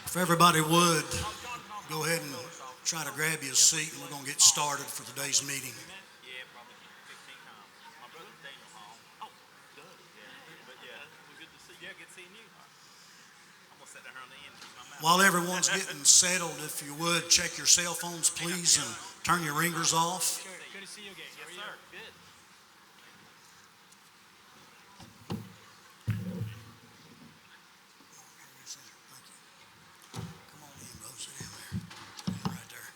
If everybody would, go ahead and try to grab you a seat, and we're going to get started for today's meeting. While everyone's getting settled, if you would, check your cell phones, please, and turn your ringers off. Good to see you again. Yes, sir. Good. Come on in, brother. Sit down there. Stand right there.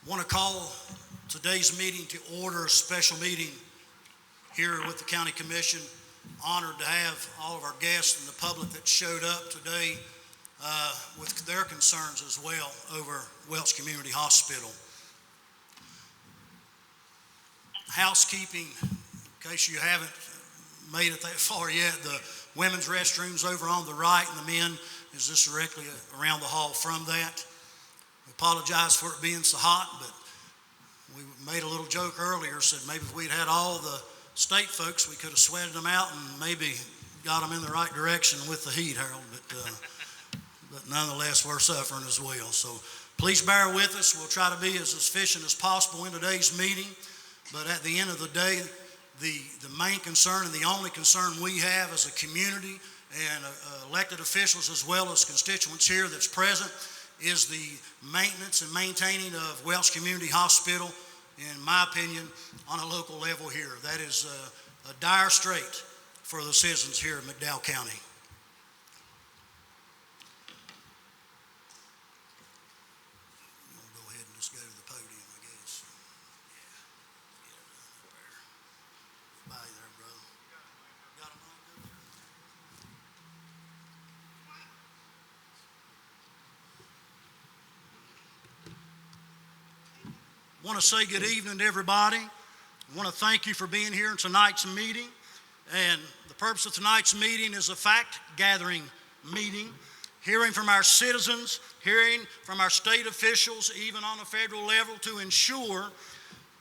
I want to call today's meeting to order, a special meeting here with the County Commission. Honored to have all of our guests and the public that showed up today with their concerns as well over Welch Community Hospital. Housekeeping, in case you haven't made it that far yet, the women's restrooms over on the right and the men is just directly around the hall from that. We apologize for it being so hot, but we made a little joke earlier, said maybe if we'd had all the state folks, we could have sweated them out and maybe got them in the right direction with the heat, Harold, but nonetheless, we're suffering as well. So please bear with us. We'll try to be as efficient as possible in today's meeting, but at the end of the day, the main concern and the only concern we have as a community and elected officials as well as constituents here that's present is the maintenance and maintaining of Welch Community Hospital, in my opinion, on a local level here. That is a dire strait for the citizens here of McDowell County. We'll go ahead and just go to the podium, I guess. Yeah. Bye there, brother. Got a mic over there? I want to say good evening to everybody. I want to thank you for being here in tonight's meeting. And the purpose of tonight's meeting is a fact-gathering meeting, hearing from our citizens, hearing from our state officials, even on a federal level, to ensure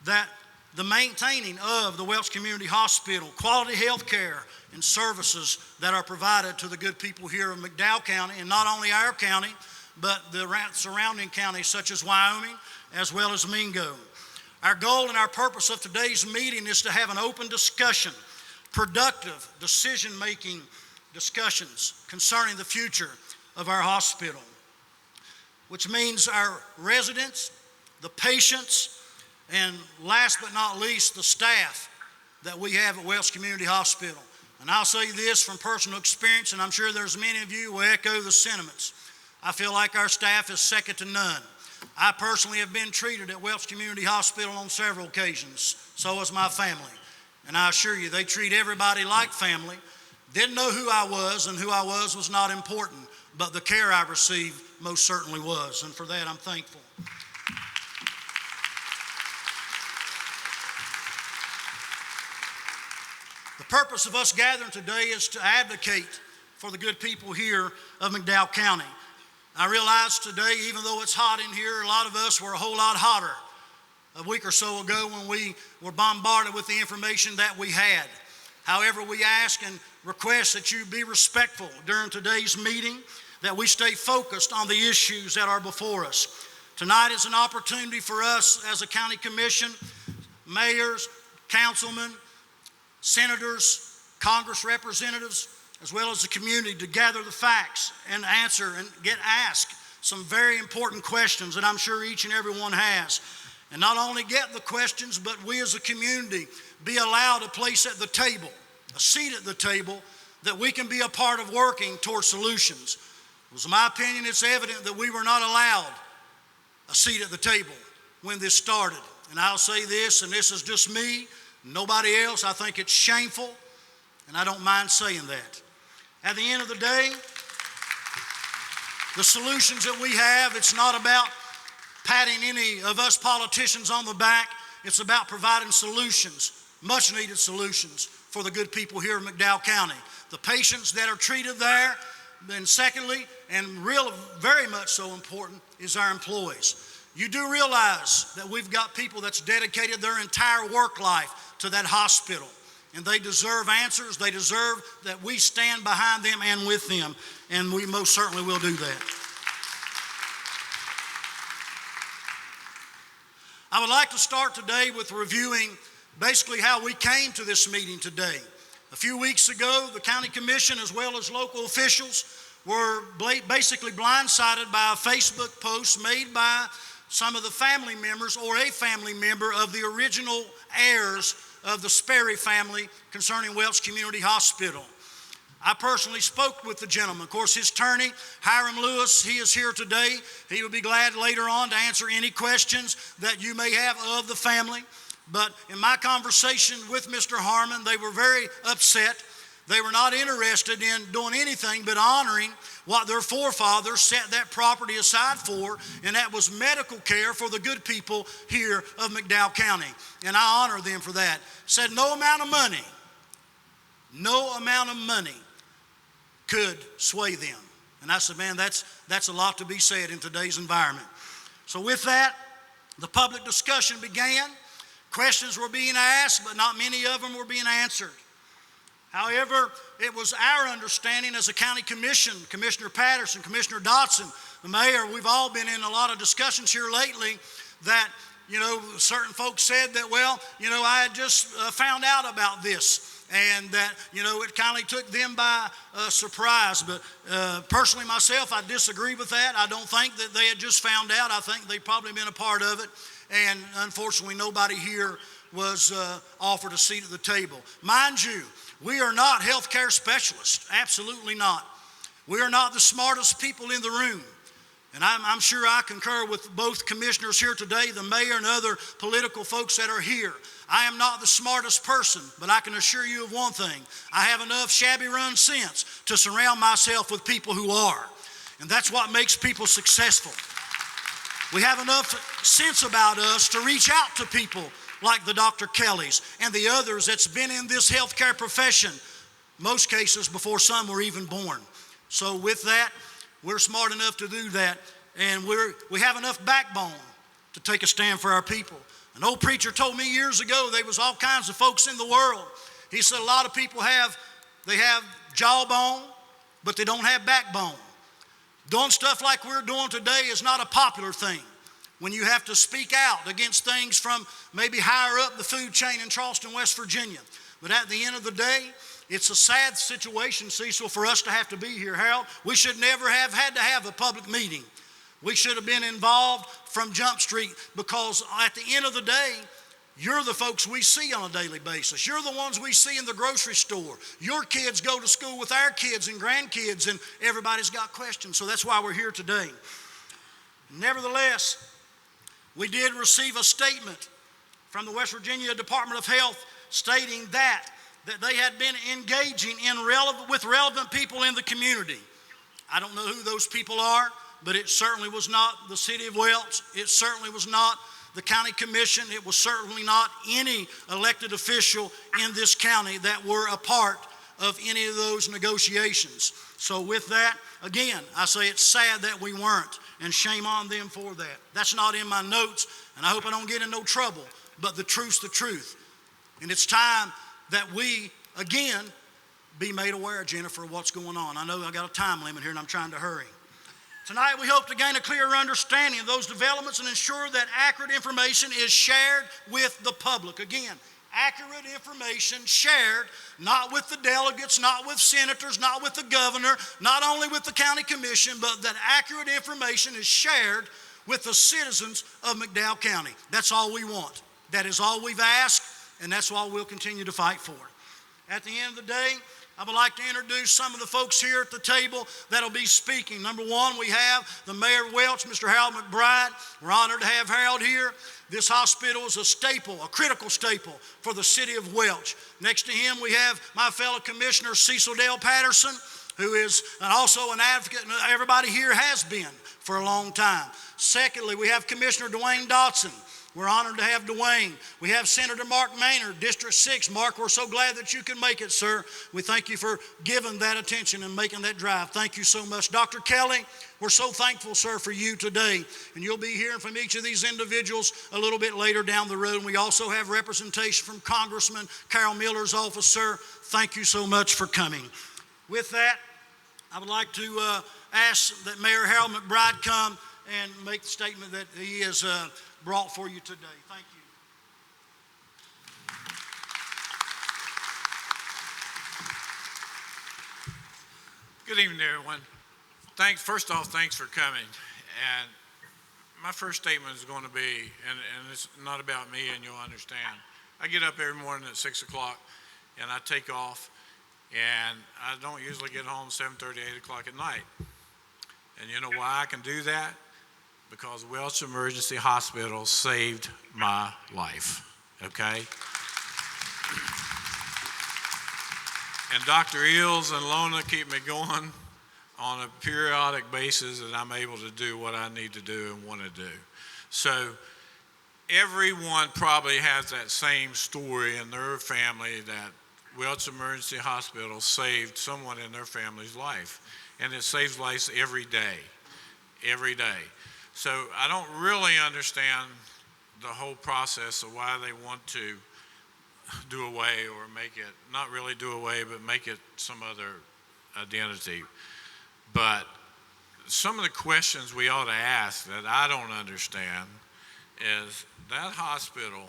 that the maintaining of the Welch Community Hospital, quality health care and services that are provided to the good people here of McDowell County, and not only our county, but the surrounding counties such as Wyoming, as well as Mingo. Our goal and our purpose of today's meeting is to have an open discussion, productive decision-making discussions concerning the future of our hospital, which means our residents, the patients, and last but not least, the staff that we have at Welch Community Hospital. And I'll say this from personal experience, and I'm sure there's many of you who echo the sentiments. I feel like our staff is second to none. I personally have been treated at Welch Community Hospital on several occasions. So has my family. And I assure you, they treat everybody like family. Didn't know who I was, and who I was not important. But the care I received most certainly was. And for that, I'm thankful. The purpose of us gathering today is to advocate for the good people here of McDowell County. I realize today, even though it's hot in here, a lot of us were a whole lot hotter a week or so ago when we were bombarded with the information that we had. However, we ask and request that you be respectful during today's meeting, that we stay focused on the issues that are before us. Tonight is an opportunity for us as a county commission, mayors, councilmen, senators, Congress representatives, as well as the community, to gather the facts and answer and get asked some very important questions that I'm sure each and every one has. And not only get the questions, but we as a community be allowed a place at the table, a seat at the table, that we can be a part of working towards solutions. It was my opinion, it's evident that we were not allowed a seat at the table when this started. And I'll say this, and this is just me, nobody else. I think it's shameful, and I don't mind saying that. At the end of the day, the solutions that we have, it's not about patting any of us politicians on the back. It's about providing solutions, much needed solutions for the good people here in McDowell County. The patients that are treated there, then secondly, and very much so important, is our employees. You do realize that we've got people that's dedicated their entire work life to that hospital, and they deserve answers. They deserve that we stand behind them and with them, and we most certainly will do that. I would like to start today with reviewing basically how we came to this meeting today. A few weeks ago, the county commission as well as local officials were basically blindsided by a Facebook post made by some of the family members or a family member of the original heirs of the Sperry family concerning Welch Community Hospital. I personally spoke with the gentleman. Of course, his attorney, Hiram Lewis, he is here today. He will be glad later on to answer any questions that you may have of the family. But in my conversation with Mr. Harmon, they were very upset. They were not interested in doing anything but honoring what their forefathers set that property aside for, and that was medical care for the good people here of McDowell County. And I honor them for that. Said no amount of money could sway them. And I said, man, that's a lot to be said in today's environment. So with that, the public discussion began. Questions were being asked, but not many of them were being answered. However, it was our understanding as a county commission, Commissioner Patterson, Commissioner Dotson, the mayor, we've all been in a lot of discussions here lately that, certain folks said that, I had just found out about this and that, it kind of took them by surprise. But personally myself, I disagree with that. I don't think that they had just found out. I think they've probably been a part of it. And unfortunately, nobody here was offered a seat at the table. Mind you, we are not healthcare specialists, absolutely not. We are not the smartest people in the room. And I'm sure I concur with both commissioners here today, the mayor and other political folks that are here. I am not the smartest person, but I can assure you of one thing. I have enough shabby run sense to surround myself with people who are. And that's what makes people successful. We have enough sense about us to reach out to people like the Dr. Kellys and the others that's been in this healthcare profession, most cases before some were even born. So with that, we're smart enough to do that, and we have enough backbone to take a stand for our people. An old preacher told me years ago there was all kinds of folks in the world. He said a lot of people have jawbone, but they don't have backbone. Doing stuff like we're doing today is not a popular thing. When you have to speak out against things from maybe higher up the food chain in Charleston, West Virginia. But at the end of the day, it's a sad situation, Cecil, for us to have to be here. Harold, we should never have had to have a public meeting. We should have been involved from Jump Street because at the end of the day, you're the folks we see on a daily basis. You're the ones we see in the grocery store. Your kids go to school with our kids and grandkids, and everybody's got questions. So that's why we're here today. Nevertheless, we did receive a statement from the West Virginia Department of Health stating that they had been engaging with relevant people in the community. I don't know who those people are, but it certainly was not the city of Welch. It certainly was not the county commission. It was certainly not any elected official in this county that were a part of any of those negotiations. So with that, again, I say it's sad that we weren't, and shame on them for that. That's not in my notes, and I hope I don't get in no trouble, but the truth's the truth. And it's time that we, again, be made aware, Jennifer, of what's going on. I know I got a time limit here, and I'm trying to hurry. Tonight, we hope to gain a clearer understanding of those developments and ensure that accurate information is shared with the public. Again, accurate information shared, not with the delegates, not with senators, not with the governor, not only with the county commission, but that accurate information is shared with the citizens of McDowell County. That's all we want. That is all we've asked, and that's all we'll continue to fight for. At the end of the day, I would like to introduce some of the folks here at the table that'll be speaking. Number one, we have the Mayor of Welch, Mr. Harold McBride. We're honored to have Harold here. This hospital is a staple, a critical staple for the city of Welch. Next to him, we have my fellow commissioner, Cecil Dale Patterson, who is also an advocate, and everybody here has been for a long time. Secondly, we have Commissioner Dwayne Dotson. We're honored to have Dwayne. We have Senator Mark Maynard, District 6. Mark, we're so glad that you can make it, sir. We thank you for giving that attention and making that drive. Thank you so much. Dr. Kelly, we're so thankful, sir, for you today. And you'll be hearing from each of these individuals a little bit later down the road. And we also have representation from Congressman Carol Miller's office, sir. Thank you so much for coming. With that, I would like to ask that Mayor Harold McBride come and make the statement that he has brought for you today. Thank you. Good evening, everyone. First off, thanks for coming. And my first statement is going to be, and it's not about me, and you'll understand. I get up every morning at 6 o'clock, and I take off, and I don't usually get home 7:30, 8 o'clock at night. And you know why I can do that? Because Welch Emergency Hospital saved my life, okay? And Dr. Eels and Lona keep me going on a periodic basis, and I'm able to do what I need to do and want to do. So everyone probably has that same story in their family that Welch Emergency Hospital saved someone in their family's life. And it saves lives every day, every day. So I don't really understand the whole process of why they want to do away or make it, not really do away, but make it some other identity. But some of the questions we ought to ask that I don't understand is that hospital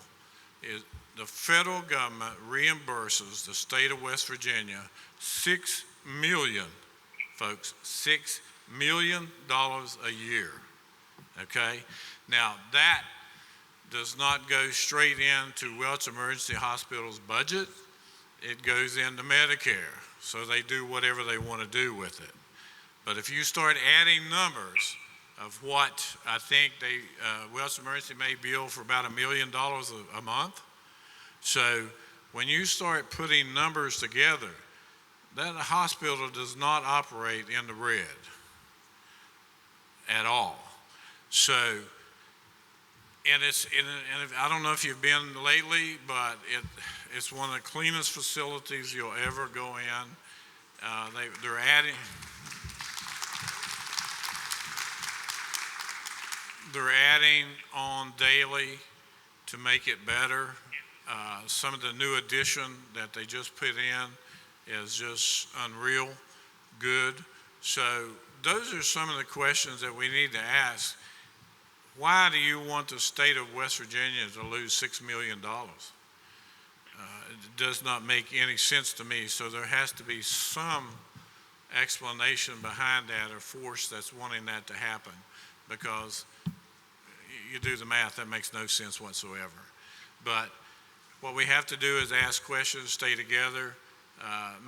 is, the federal government reimburses the state of West Virginia $6 million, folks, $6 million a year. Okay? Now, that does not go straight into Welch Emergency Hospital's budget. It goes into Medicare, so they do whatever they want to do with it. But if you start adding numbers of what I think Welch Emergency may bill for about $1 million a month, so when you start putting numbers together, that hospital does not operate in the red at all. So, and I don't know if you've been lately, but it's one of the cleanest facilities you'll ever go in. They're adding on daily to make it better. Some of the new addition that they just put in is just unreal good. So those are some of the questions that we need to ask. Why do you want the state of West Virginia to lose $6 million? It does not make any sense to me. So there has to be some explanation behind that or force that's wanting that to happen, because you do the math, that makes no sense whatsoever. But what we have to do is ask questions, stay together,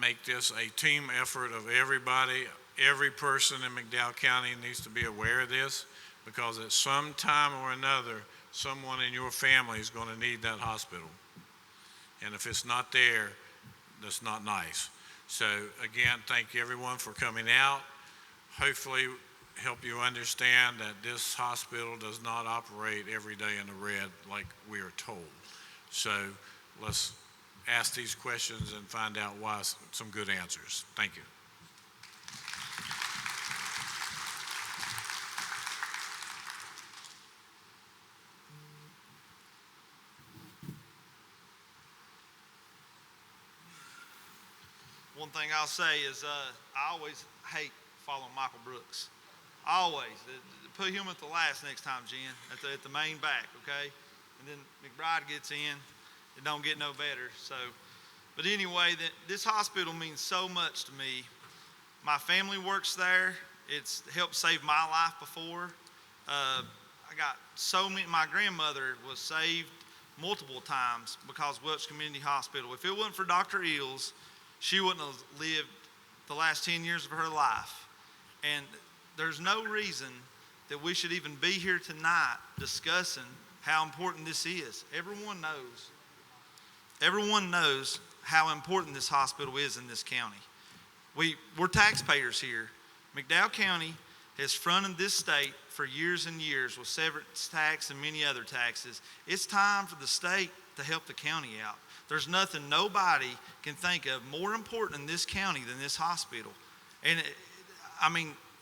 make this a team effort of everybody. Every person in McDowell County needs to be aware of this, because at some time or another, someone in your family is going to need that hospital. And if it's not there, that's not nice. So again, thank everyone for coming out. Hopefully help you understand that this hospital does not operate every day in the red like we are told. So let's ask these questions and find out why, some good answers. Thank you. One thing I'll say is I always hate following Michael Brooks. Always. Put him at the last next time, Jen, at the main back, okay? And then McBride gets in. It don't get no better. So, but anyway, this hospital means so much to me. My family works there. It's helped save my life before. I got so many. My grandmother was saved multiple times because of Welch Community Hospital. If it wasn't for Dr. Eels, she wouldn't have lived the last 10 years of her life. And there's no reason that we should even be here tonight discussing how important this is. Everyone knows how important this hospital is in this county. We're taxpayers here. McDowell County has fronted this state for years and years with severance tax and many other taxes. It's time for the state to help the county out. There's nothing nobody can think of more important in this county than this hospital. And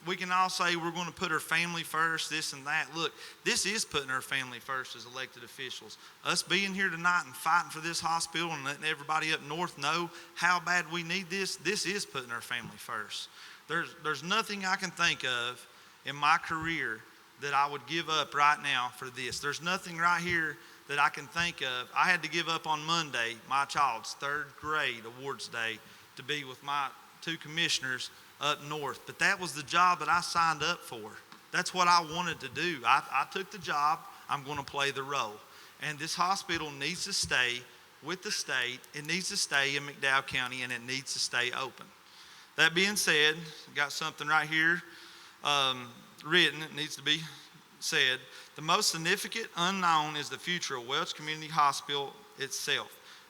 we can all say we're going to put our family first, this and that. Look, this is putting our family first as elected officials. Us being here tonight and fighting for this hospital and letting everybody up north know how bad we need this is putting our family first. There's nothing I can think of in my career that I would give up right now for this. There's nothing right here that I can think of. I had to give up on Monday, my child's third grade awards day, to be with my 2 commissioners up north. But that was the job that I signed up for. That's what I wanted to do. I took the job. I'm going to play the role. And this hospital needs to stay with the state. It needs to stay in McDowell County, and it needs to stay open. That being said, got something right here written. It needs to be said. The most significant unknown is the future of Welch Community Hospital itself.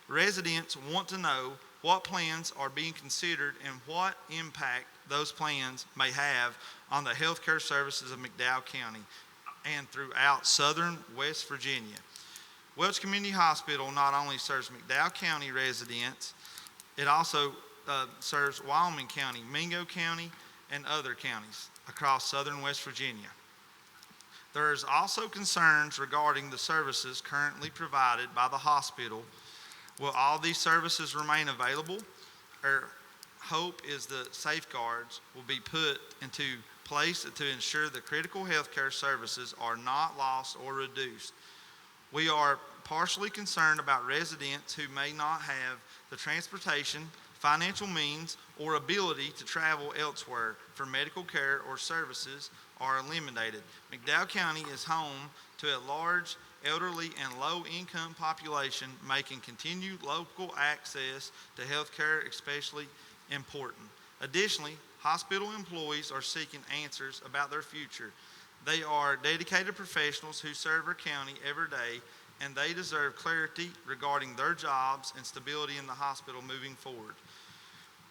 Residents want to know what plans are being considered and what impact those plans may have on the healthcare services of McDowell County and throughout southern West Virginia. Welch Community Hospital not only serves McDowell County residents, it also serves Wyoming County, Mingo County, and other counties across southern West Virginia. There is also concerns regarding the services currently provided by the hospital. Will all these services remain available? Our hope is the safeguards will be put into place to ensure that critical healthcare services are not lost or reduced. We are partially concerned about residents who may not have the transportation, financial means, or ability to travel elsewhere for medical care or services are eliminated. McDowell County is home to a large elderly and low-income population, making continued local access to health care especially important. Additionally, hospital employees are seeking answers about their future. They are dedicated professionals who serve our county every day, and they deserve clarity regarding their jobs and stability in the hospital moving forward.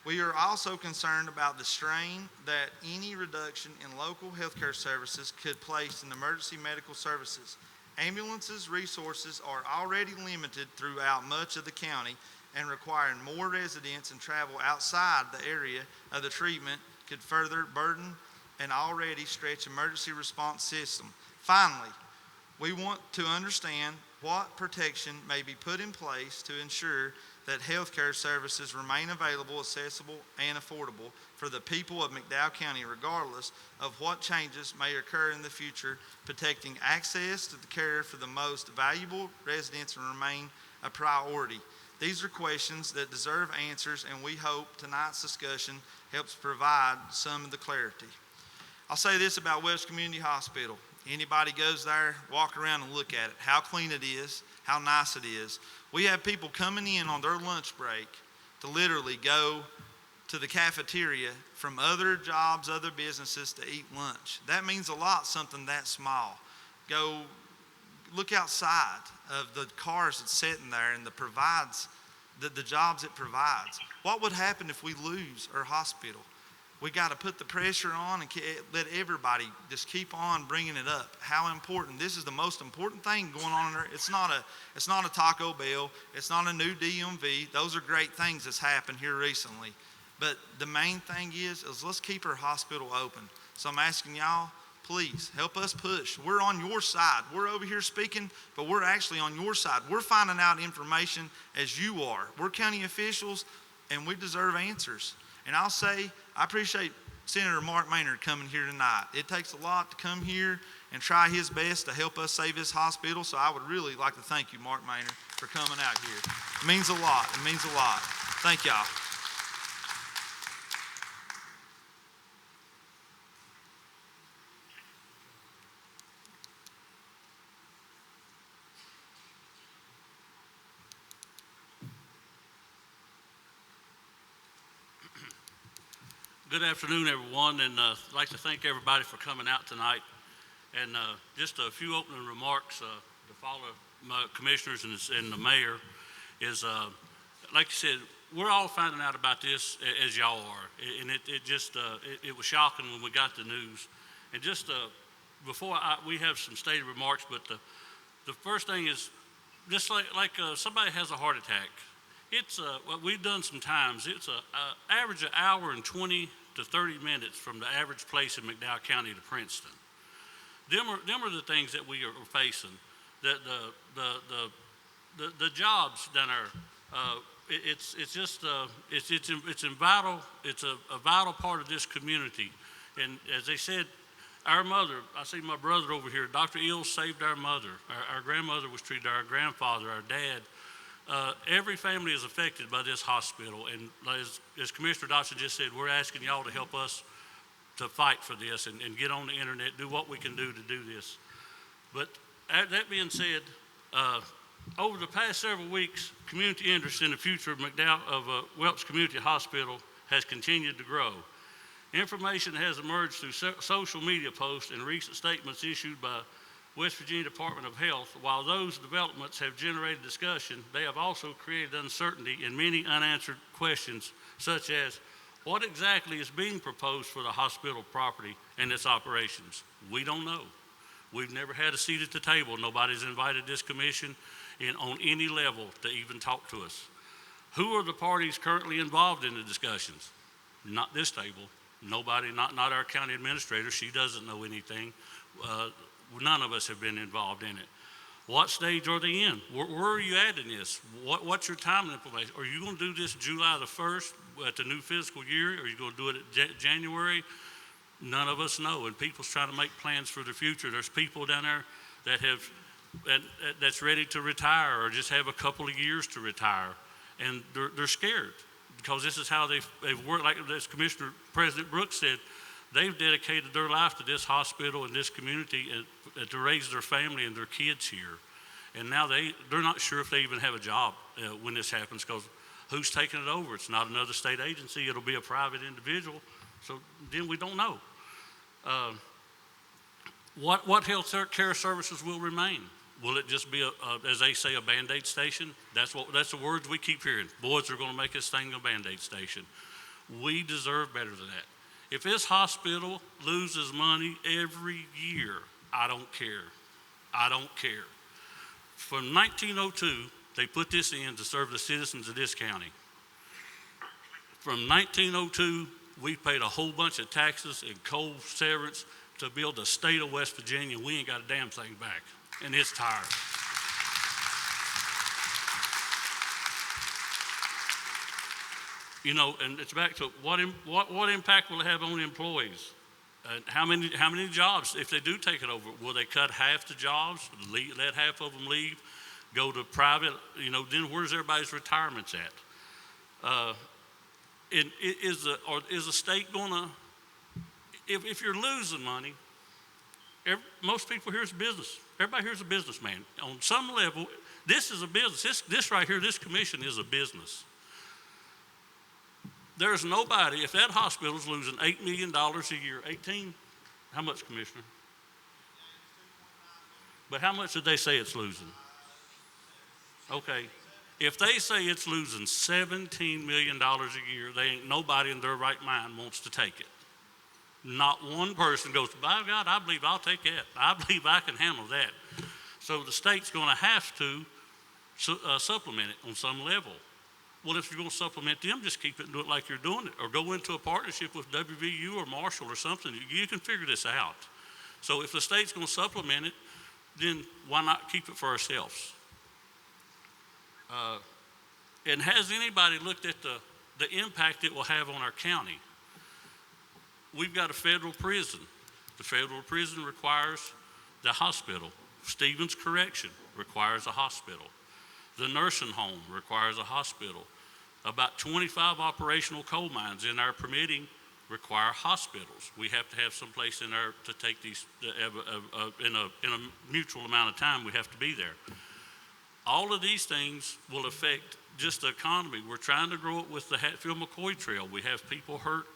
We are also concerned about the strain that any reduction in local healthcare services could place in emergency medical services. Ambulances resources are already limited throughout much of the county, and requiring more residents and travel outside the area of the treatment could further burden an already stretched emergency response system. Finally, we want to understand what protection may be put in place to ensure that healthcare services remain available, accessible, and affordable for the people of McDowell County, regardless of what changes may occur in the future. Protecting access to the care for the most valuable residents and remain a priority. These are questions that deserve answers, and we hope tonight's discussion helps provide some of the clarity. I'll say this about Welch Community Hospital. Anybody goes there, walk around and look at it, how clean it is, how nice it is. We have people coming in on their lunch break to literally go to the cafeteria from other jobs, other businesses to eat lunch. That means a lot, something that small. Go look outside of the cars that's sitting there and the jobs it provides. What would happen if we lose our hospital? We got to put the pressure on and let everybody just keep on bringing it up. How important. This is the most important thing going on there. It's not a Taco Bell. It's not a new DMV. Those are great things that's happened here recently. But the main thing is let's keep our hospital open. So I'm asking y'all, please help us push. We're on your side. We're over here speaking, but we're actually on your side. We're finding out information as you are. We're county officials, and we deserve answers. And I'll say, I appreciate Senator Mark Maynard coming here tonight. It takes a lot to come here and try his best to help us save this hospital. So I would really like to thank you, Mark Maynard, for coming out here. It means a lot. It means a lot. Thank y'all. Good afternoon, everyone, and I'd like to thank everybody for coming out tonight. And just a few opening remarks to follow my commissioners and the mayor is, like you said, we're all finding out about this as y'all are, and it was shocking when we got the news. And just before we have some stated remarks, but the first thing is just like somebody has a heart attack. It's what we've done sometimes. It's average an hour and 20 to 30 minutes from the average place in McDowell County to Princeton. Them are the things that we are facing. That the jobs down there. It's a vital part of this community. And as they said, our mother, I see my brother over here, Dr. Ills saved our mother. Our grandmother was treated, our grandfather, our dad. Every family is affected by this hospital. And as Commissioner Dodson just said, we're asking y'all to help us to fight for this and get on the internet, do what we can do to do this. But that being said, over the past several weeks, community interest in the future of Welch Community Hospital has continued to grow. Information has emerged through social media posts and recent statements issued by West Virginia Department of Health. While those developments have generated discussion, they have also created uncertainty and many unanswered questions, such as what exactly is being proposed for the hospital property and its operations? We don't know. We've never had a seat at the table. Nobody's invited this commission on any level to even talk to us. Who are the parties currently involved in the discussions? Not this table. Nobody, not our county administrator. She doesn't know anything. None of us have been involved in it. What stage are they in? Where are you at in this? What's your time information? Are you going to do this July the 1st at the new fiscal year? Are you going to do it at January? None of us know. And people's trying to make plans for the future. There's people down there that's ready to retire or just have a couple of years to retire. And they're scared because this is how they've worked. Like as Commissioner President Brooks said, they've dedicated their life to this hospital and this community and to raise their family and their kids here. And now they're not sure if they even have a job when this happens, because who's taking it over? It's not another state agency. It'll be a private individual. So then we don't know. What health care services will remain? Will it just be, as they say, a Band-Aid station? That's the words we keep hearing. Boys are going to make this thing a Band-Aid station. We deserve better than that. If this hospital loses money every year, I don't care. I don't care. From 1902, they put this in to serve the citizens of this county. From 1902, we paid a whole bunch of taxes and coal severance to build the state of West Virginia. We ain't got a damn thing back, and it's tired. You know, and it's back to what impact will it have on the employees? How many jobs, if they do take it over, will they cut half the jobs, let half of them leave, go to private? You know, then where's everybody's retirements at? Is the state gonna? If you're losing money, most people here is business. Everybody here is a businessman. On some level, this is a business. This right here, this commission is a business. There's nobody, if that hospital's losing $8 million a year, 18, how much, Commissioner? But how much did they say it's losing? Okay, if they say it's losing $17 million a year, they ain't nobody in their right mind wants to take it. Not one person goes, by God, I believe I'll take that. I believe I can handle that. So the state's going to have to supplement it on some level. Well, if you're going to supplement them, just keep it and do it like you're doing it, or go into a partnership with WVU or Marshall or something. You can figure this out. So if the state's going to supplement it, then why not keep it for ourselves? And has anybody looked at the impact it will have on our county? We've got a federal prison. The federal prison requires the hospital. Stevens Correction requires a hospital. The nursing home requires a hospital. About 25 operational coal mines in our permitting require hospitals. We have to have some place in there to take these, in a mutual amount of time, we have to be there. All of these things will affect just the economy. We're trying to grow it with the Hatfield-McCoy Trail. We have people hurt.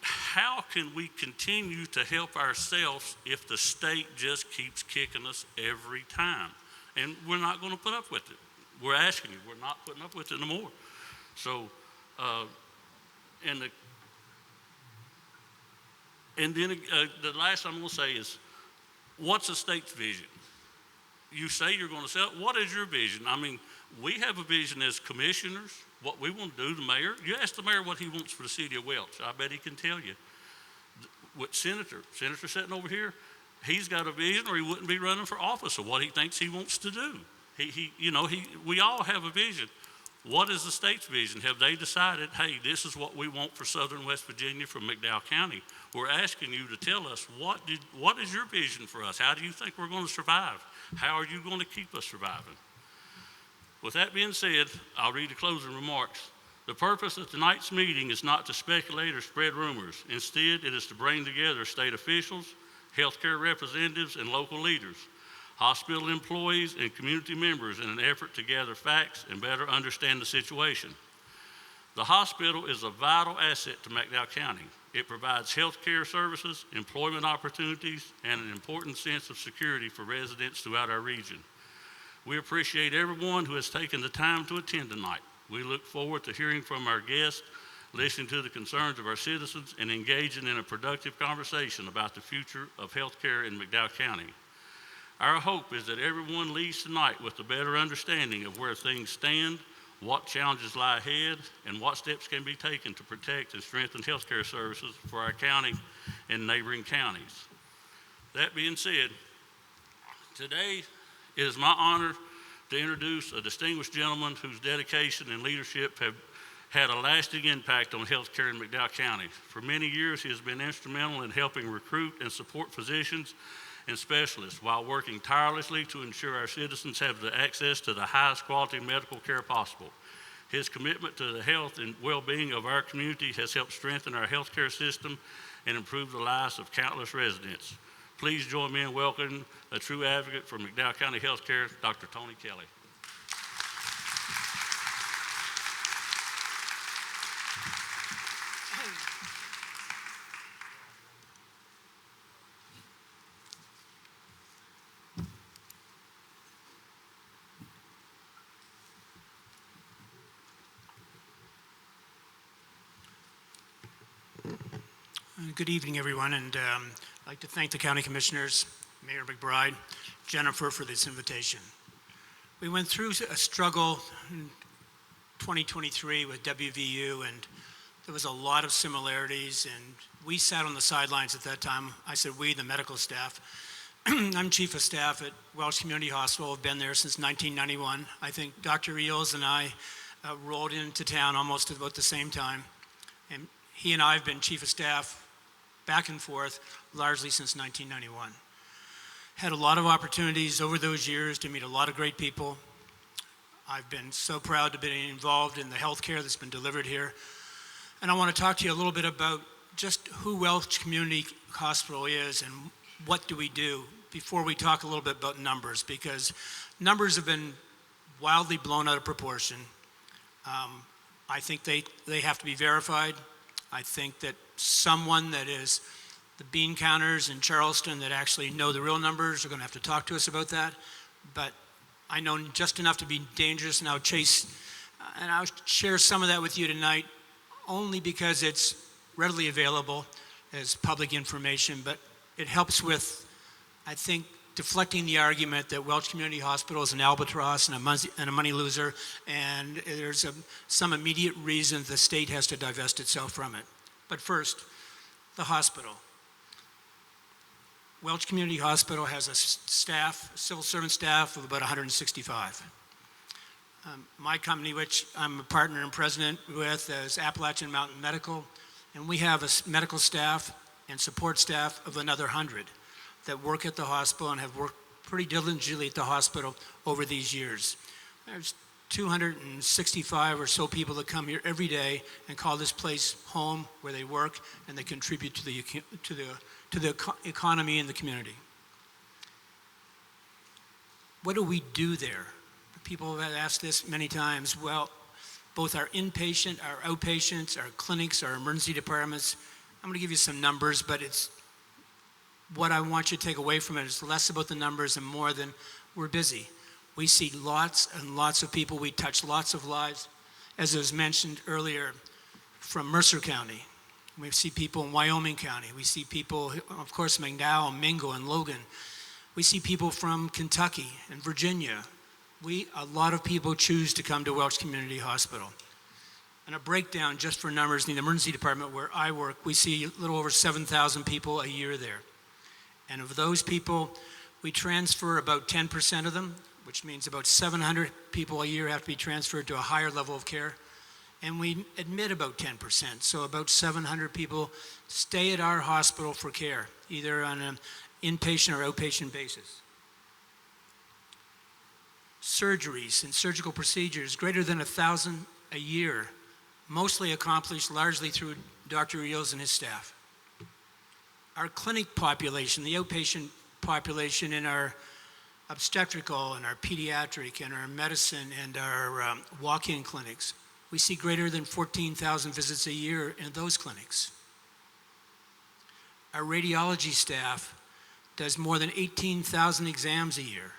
How can we continue to help ourselves if the state just keeps kicking us every time? And we're not going to put up with it. We're asking you, we're not putting up with it no more. So, And then the last I'm going to say is, what's the state's vision? You say you're going to sell it. What is your vision? I mean, we have a vision as commissioners, what we want to do, the mayor. You ask the mayor what he wants for the city of Welch. I bet he can tell you. With Senator sitting over here, he's got a vision or he wouldn't be running for office of what he thinks he wants to do. We all have a vision. What is the state's vision? Have they decided, hey, this is what we want for southern West Virginia from McDowell County? We're asking you to tell us, what is your vision for us? How do you think we're going to survive? How are you going to keep us surviving? With that being said, I'll read the closing remarks. The purpose of tonight's meeting is not to speculate or spread rumors. Instead, it is to bring together state officials, healthcare representatives, and local leaders, hospital employees, and community members in an effort to gather facts and better understand the situation. The hospital is a vital asset to McDowell County. It provides health care services, employment opportunities, and an important sense of security for residents throughout our region. We appreciate everyone who has taken the time to attend tonight. We look forward to hearing from our guests, listening to the concerns of our citizens, and engaging in a productive conversation about the future of health care in McDowell County. Our hope is that everyone leaves tonight with a better understanding of where things stand, what challenges lie ahead, and what steps can be taken to protect and strengthen healthcare services for our county and neighboring counties. That being said, today it is my honor to introduce a distinguished gentleman whose dedication and leadership have had a lasting impact on healthcare in McDowell County. For many years, he has been instrumental in helping recruit and support physicians and specialists while working tirelessly to ensure our citizens have the access to the highest quality medical care possible. His commitment to the health and well-being of our community has helped strengthen our healthcare system and improve the lives of countless residents. Please join me in welcoming a true advocate for McDowell County Healthcare, Dr. Tony Kelly. Good evening, everyone, and I'd like to thank the County Commissioners, Mayor McBride, Jennifer for this invitation. We went through a struggle in 2023 with WVU, and there was a lot of similarities, and we sat on the sidelines at that time. I said we, the medical staff. I'm Chief of Staff at Welch Community Hospital. I've been there since 1991. I think Dr. Eels and I rolled into town almost at about the same time, and he and I have been Chief of Staff back and forth largely since 1991. Had a lot of opportunities over those years to meet a lot of great people. I've been so proud to be involved in the healthcare that's been delivered here. And I want to talk to you a little bit about just who Welch Community Hospital is and what do we do before we talk a little bit about numbers, because numbers have been wildly blown out of proportion. I think they have to be verified. I think that someone that is the bean counters in Charleston that actually know the real numbers are going to have to talk to us about that. But I know just enough to be dangerous, and I'll share some of that with you tonight only because it's readily available as public information, but it helps with, I think, deflecting the argument that Welch Community Hospital is an albatross and a money loser, and there's some immediate reason the state has to divest itself from it. But first, the hospital. Welch Community Hospital has a civil servant staff of about 165. My company, which I'm a partner and president with, is Appalachian Mountain Medical, and we have a medical staff and support staff of another 100 that work at the hospital and have worked pretty diligently at the hospital over these years. There's 265 or so people that come here every day and call this place home, where they work and they contribute to the economy and the community. What do we do there? People have asked this many times. Well, both our inpatient, our outpatients, our clinics, our emergency departments. I'm going to give you some numbers, but it's what I want you to take away from it is less about the numbers and more than we're busy. We see lots and lots of people. We touch lots of lives, as was mentioned earlier, from Mercer County, We see people in Wyoming County. We see people, of course, McDowell, Mingo, and Logan. We see people from Kentucky and Virginia. A lot of people choose to come to Welch Community Hospital. And a breakdown just for numbers in the emergency department where I work, we see a little over 7,000 people a year there. And of those people, we transfer about 10% of them, which means about 700 people a year have to be transferred to a higher level of care. And we admit about 10%, so about 700 people stay at our hospital for care, either on an inpatient or outpatient basis. Surgeries and surgical procedures, greater than 1,000 a year, mostly accomplished largely through Dr. Eels and his staff. Our clinic population, the outpatient population in our obstetrical and our pediatric and our medicine and our walk-in clinics, we see greater than 14,000 visits a year in those clinics. Our radiology staff does more than 18,000 exams a year.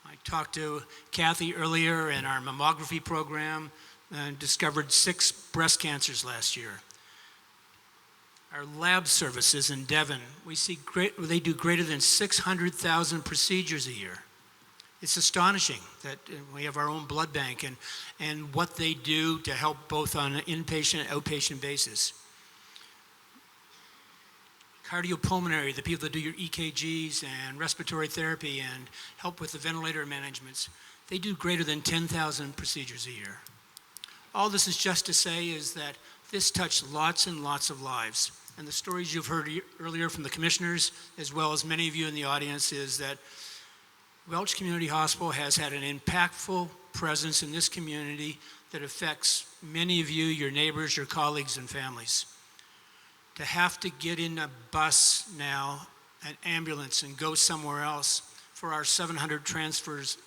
I talked to Kathy earlier in our mammography program and discovered 6 breast cancers last year. Our lab services in Devon, they do greater than 600,000 procedures a year. It's astonishing that we have our own blood bank and what they do to help both on an inpatient and outpatient basis. Cardiopulmonary, the people that do your EKGs and respiratory therapy and help with the ventilator managements, they do greater than 10,000 procedures a year. All this is just to say is that this touched lots and lots of lives. And the stories you've heard earlier from the commissioners, as well as many of you in the audience, is that Welch Community Hospital has had an impactful presence in this community that affects many of you, your neighbors, your colleagues, and families. To have to get in a bus now, an ambulance, and go somewhere else for our 700 transfers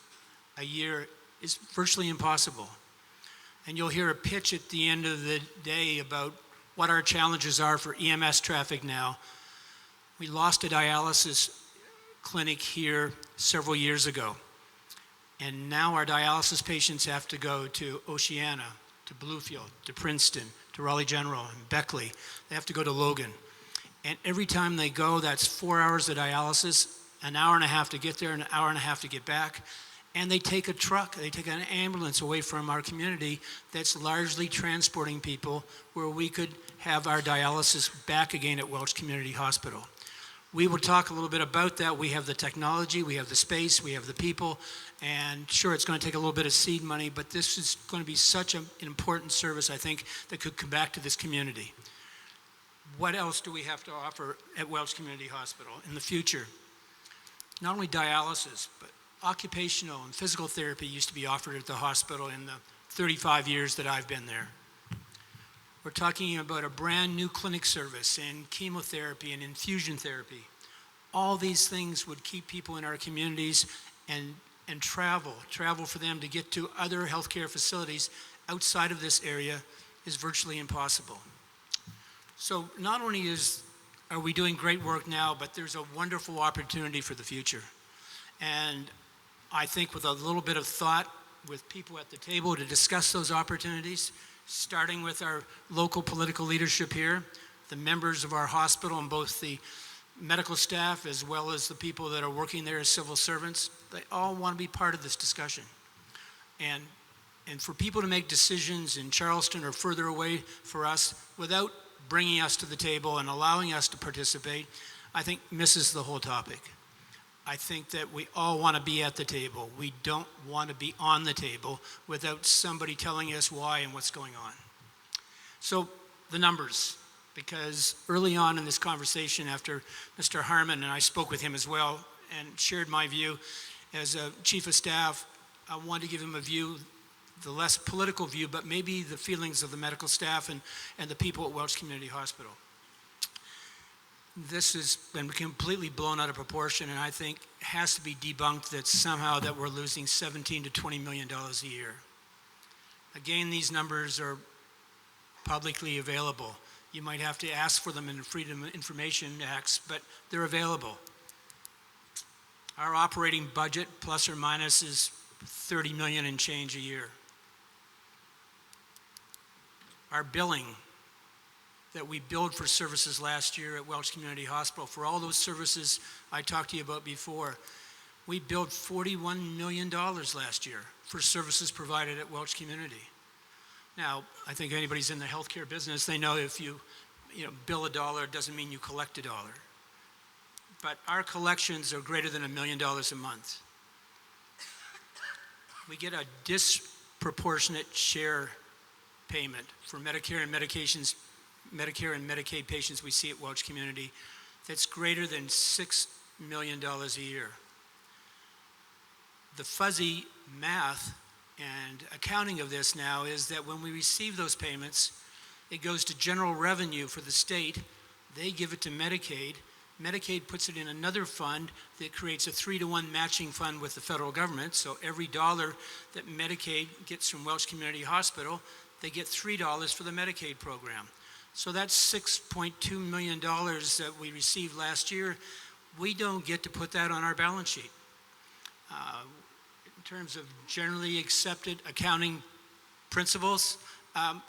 a year is virtually impossible. And you'll hear a pitch at the end of the day about what our challenges are for EMS traffic now. We lost a dialysis clinic here several years ago. And now our dialysis patients have to go to Oceana, to Bluefield, to Princeton, to Raleigh General, and Beckley. They have to go to Logan. And every time they go, that's 4 hours of dialysis, an hour and a half to get there, an hour and a half to get back. And they take a truck, they take an ambulance away from our community that's largely transporting people where we could have our dialysis back again at Welch Community Hospital. We will talk a little bit about that. We have the technology, we have the space, we have the people, and sure, it's going to take a little bit of seed money, but this is going to be such an important service, I think, that could come back to this community. What else do we have to offer at Welch Community Hospital in the future? Not only dialysis, but occupational and physical therapy used to be offered at the hospital in the 35 years that I've been there. We're talking about a brand new clinic service and chemotherapy and infusion therapy. All these things would keep people in our communities and travel for them to get to other healthcare facilities outside of this area is virtually impossible. So not only are we doing great work now, but there's a wonderful opportunity for the future. And I think with a little bit of thought with people at the table to discuss those opportunities, starting with our local political leadership here, the members of our hospital and both the medical staff as well as the people that are working there as civil servants, they all want to be part of this discussion. And for people to make decisions in Charleston or further away for us without bringing us to the table and allowing us to participate, I think misses the whole topic. I think that we all want to be at the table. We don't want to be on the table without somebody telling us why and what's going on. So the numbers, because early on in this conversation after Mr. Harmon, and I spoke with him as well and shared my view as a chief of staff, I wanted to give him a view, the less political view, but maybe the feelings of the medical staff and the people at Welch Community Hospital. This has been completely blown out of proportion, and I think has to be debunked that somehow that we're losing $17 to $20 million a year. Again, these numbers are publicly available. You might have to ask for them in the Freedom of Information Acts, but they're available. Our operating budget, plus or minus, is $30 million and change a year. Our billing that we billed for services last year at Welch Community Hospital. For all those services I talked to you about before, we billed $41 million last year for services provided at Welch Community. Now, I think anybody's in the healthcare business, they know if you bill $1, it doesn't mean you collect $1. But our collections are greater than $1 million a month. We get a disproportionate share payment for Medicare and Medicaid patients we see at Welch Community that's greater than $6 million a year. The fuzzy math and accounting of this now is that when we receive those payments, it goes to general revenue for the state. They give it to Medicaid. Medicaid puts it in another fund that creates a 3-to-1 matching fund with the federal government. So every dollar that Medicaid gets from Welch Community Hospital, they get $3 for the Medicaid program. So that's $6.2 million that we received last year. We don't get to put that on our balance sheet. In terms of generally accepted accounting principles,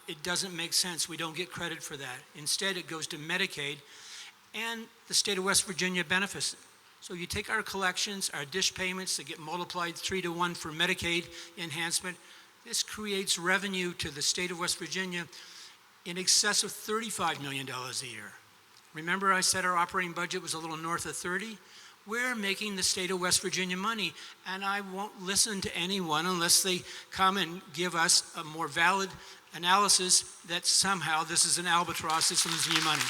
it doesn't make sense. We don't get credit for that. Instead, it goes to Medicaid, and the state of West Virginia benefits. So you take our collections, our dish payments that get multiplied 3-to-1 for Medicaid enhancement. This creates revenue to the state of West Virginia in excess of $35 million a year. Remember I said our operating budget was a little north of 30? We're making the state of West Virginia money, and I won't listen to anyone unless they come and give us a more valid analysis that somehow this is an albatross that's losing you money.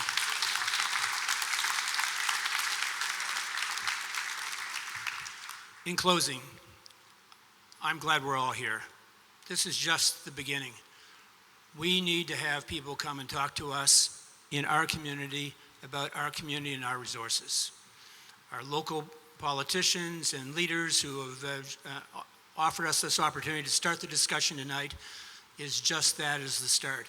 In closing, I'm glad we're all here. This is just the beginning. We need to have people come and talk to us in our community about our community and our resources. Our local politicians and leaders who have offered us this opportunity to start the discussion tonight is just that, as the start.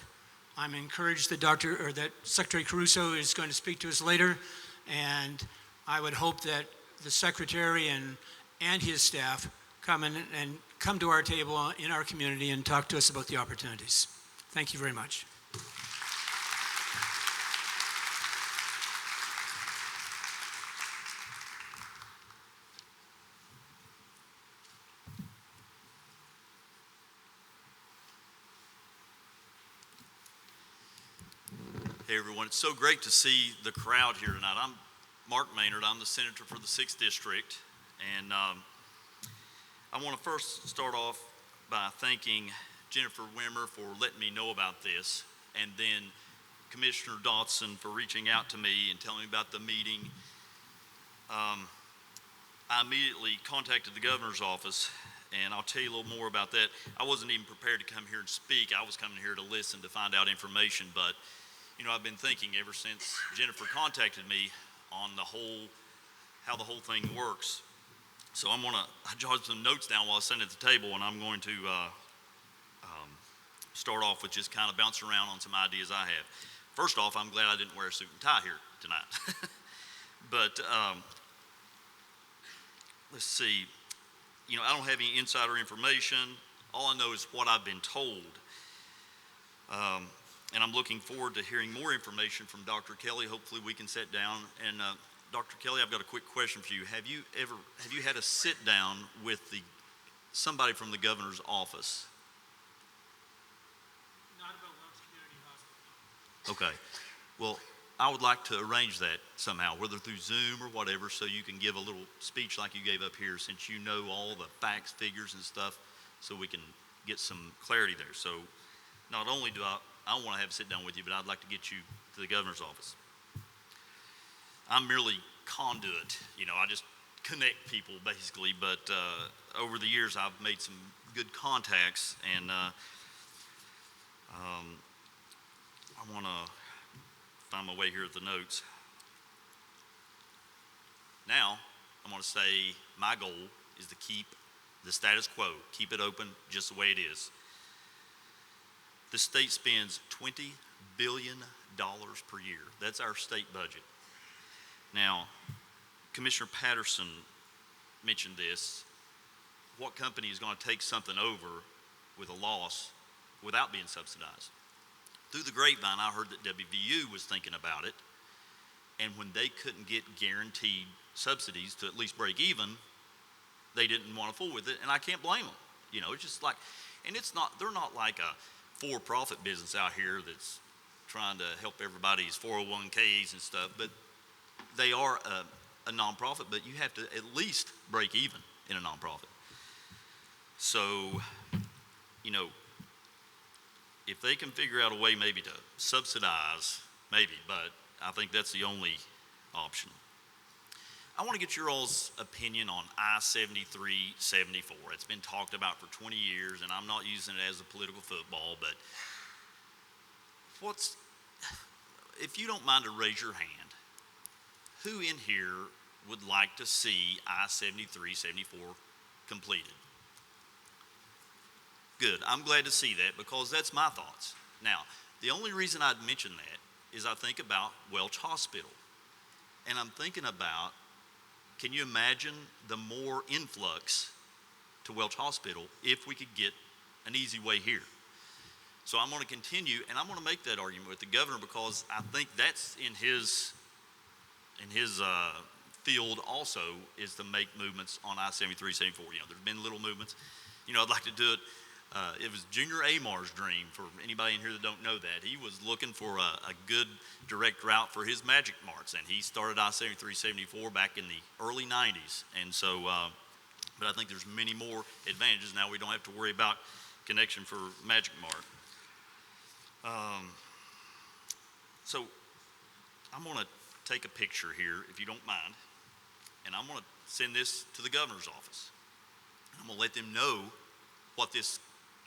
I'm encouraged that Secretary Caruso is going to speak to us later, and I would hope that the Secretary and his staff come in and come to our table in our community and talk to us about the opportunities. Thank you very much. Hey everyone, it's so great to see the crowd here tonight. I'm Mark Maynard, I'm the senator for the 6th District, and I want to first start off by thanking Jennifer Wimmer for letting me know about this, and then Commissioner Dotson for reaching out to me and telling me about the meeting. I immediately contacted the governor's office, and I'll tell you a little more about that. I wasn't even prepared to come here and speak. I was coming here to listen, to find out information, but I've been thinking ever since Jennifer contacted me on how the whole thing works. So I jotted some notes down while I was sitting at the table, and I'm going to start off with just kind of bouncing around on some ideas I have. First off, I'm glad I didn't wear a suit and tie here tonight. But let's see. I don't have any insider information. All I know is what I've been told. And I'm looking forward to hearing more information from Dr. Kelly. Hopefully we can sit down. And Dr. Kelly, I've got a quick question for you. Have you had a sit down with somebody from the governor's office? Not about Welch Community Hospital. Okay. Well, I would like to arrange that somehow, whether through Zoom or whatever, so you can give a little speech like you gave up here, since you know all the facts, figures, and stuff, so we can get some clarity there. So not only do I want to have a sit down with you, but I'd like to get you to the governor's office. I'm merely conduit, I just connect people basically, but over the years I've made some good contacts, and I want to find my way here at the notes. Now, I'm going to say my goal is to keep the status quo, keep it open just the way it is. The state spends $20 billion per year. That's our state budget. Now, Commissioner Patterson mentioned this. What company is going to take something over with a loss without being subsidized? through the grapevine, I heard that WVU was thinking about it. And when they couldn't get guaranteed subsidies to at least break even, they didn't want to fool with it, and I can't blame them. You know, it's just like, and they're not like a for-profit business out here that's trying to help everybody's 401ks and stuff, but they are a nonprofit, but you have to at least break even in a nonprofit. So, you know, if they can figure out a way maybe to subsidize, maybe, but I think that's the only option. I want to get your all's opinion on I-73-74. It's been talked about for 20 years, and I'm not using it as a political football, but if you don't mind to raise your hand, who in here would like to see I-73-74 completed? Good. I'm glad to see that because that's my thoughts. Now, the only reason I'd mention that is I think about Welch Hospital. And I'm thinking about, can you imagine the more influx to Welch Hospital if we could get an easy way here? So I'm going to continue, and I'm going to make that argument with the governor because I think that's in his field also, is to make movements on I-73-74. You know, there's been little movements. You know, I'd like to do it. It was Junior Amar's dream, for anybody in here that don't know that. He was looking for a good direct route for his Magic Marts, and he started I-73-74 back in the early 90s. And so, but I think there's many more advantages. Now we don't have to worry about connection for Magic Mart. So I'm going to take a picture here, if you don't mind, and I'm going to send this to the governor's office. I'm going to let them know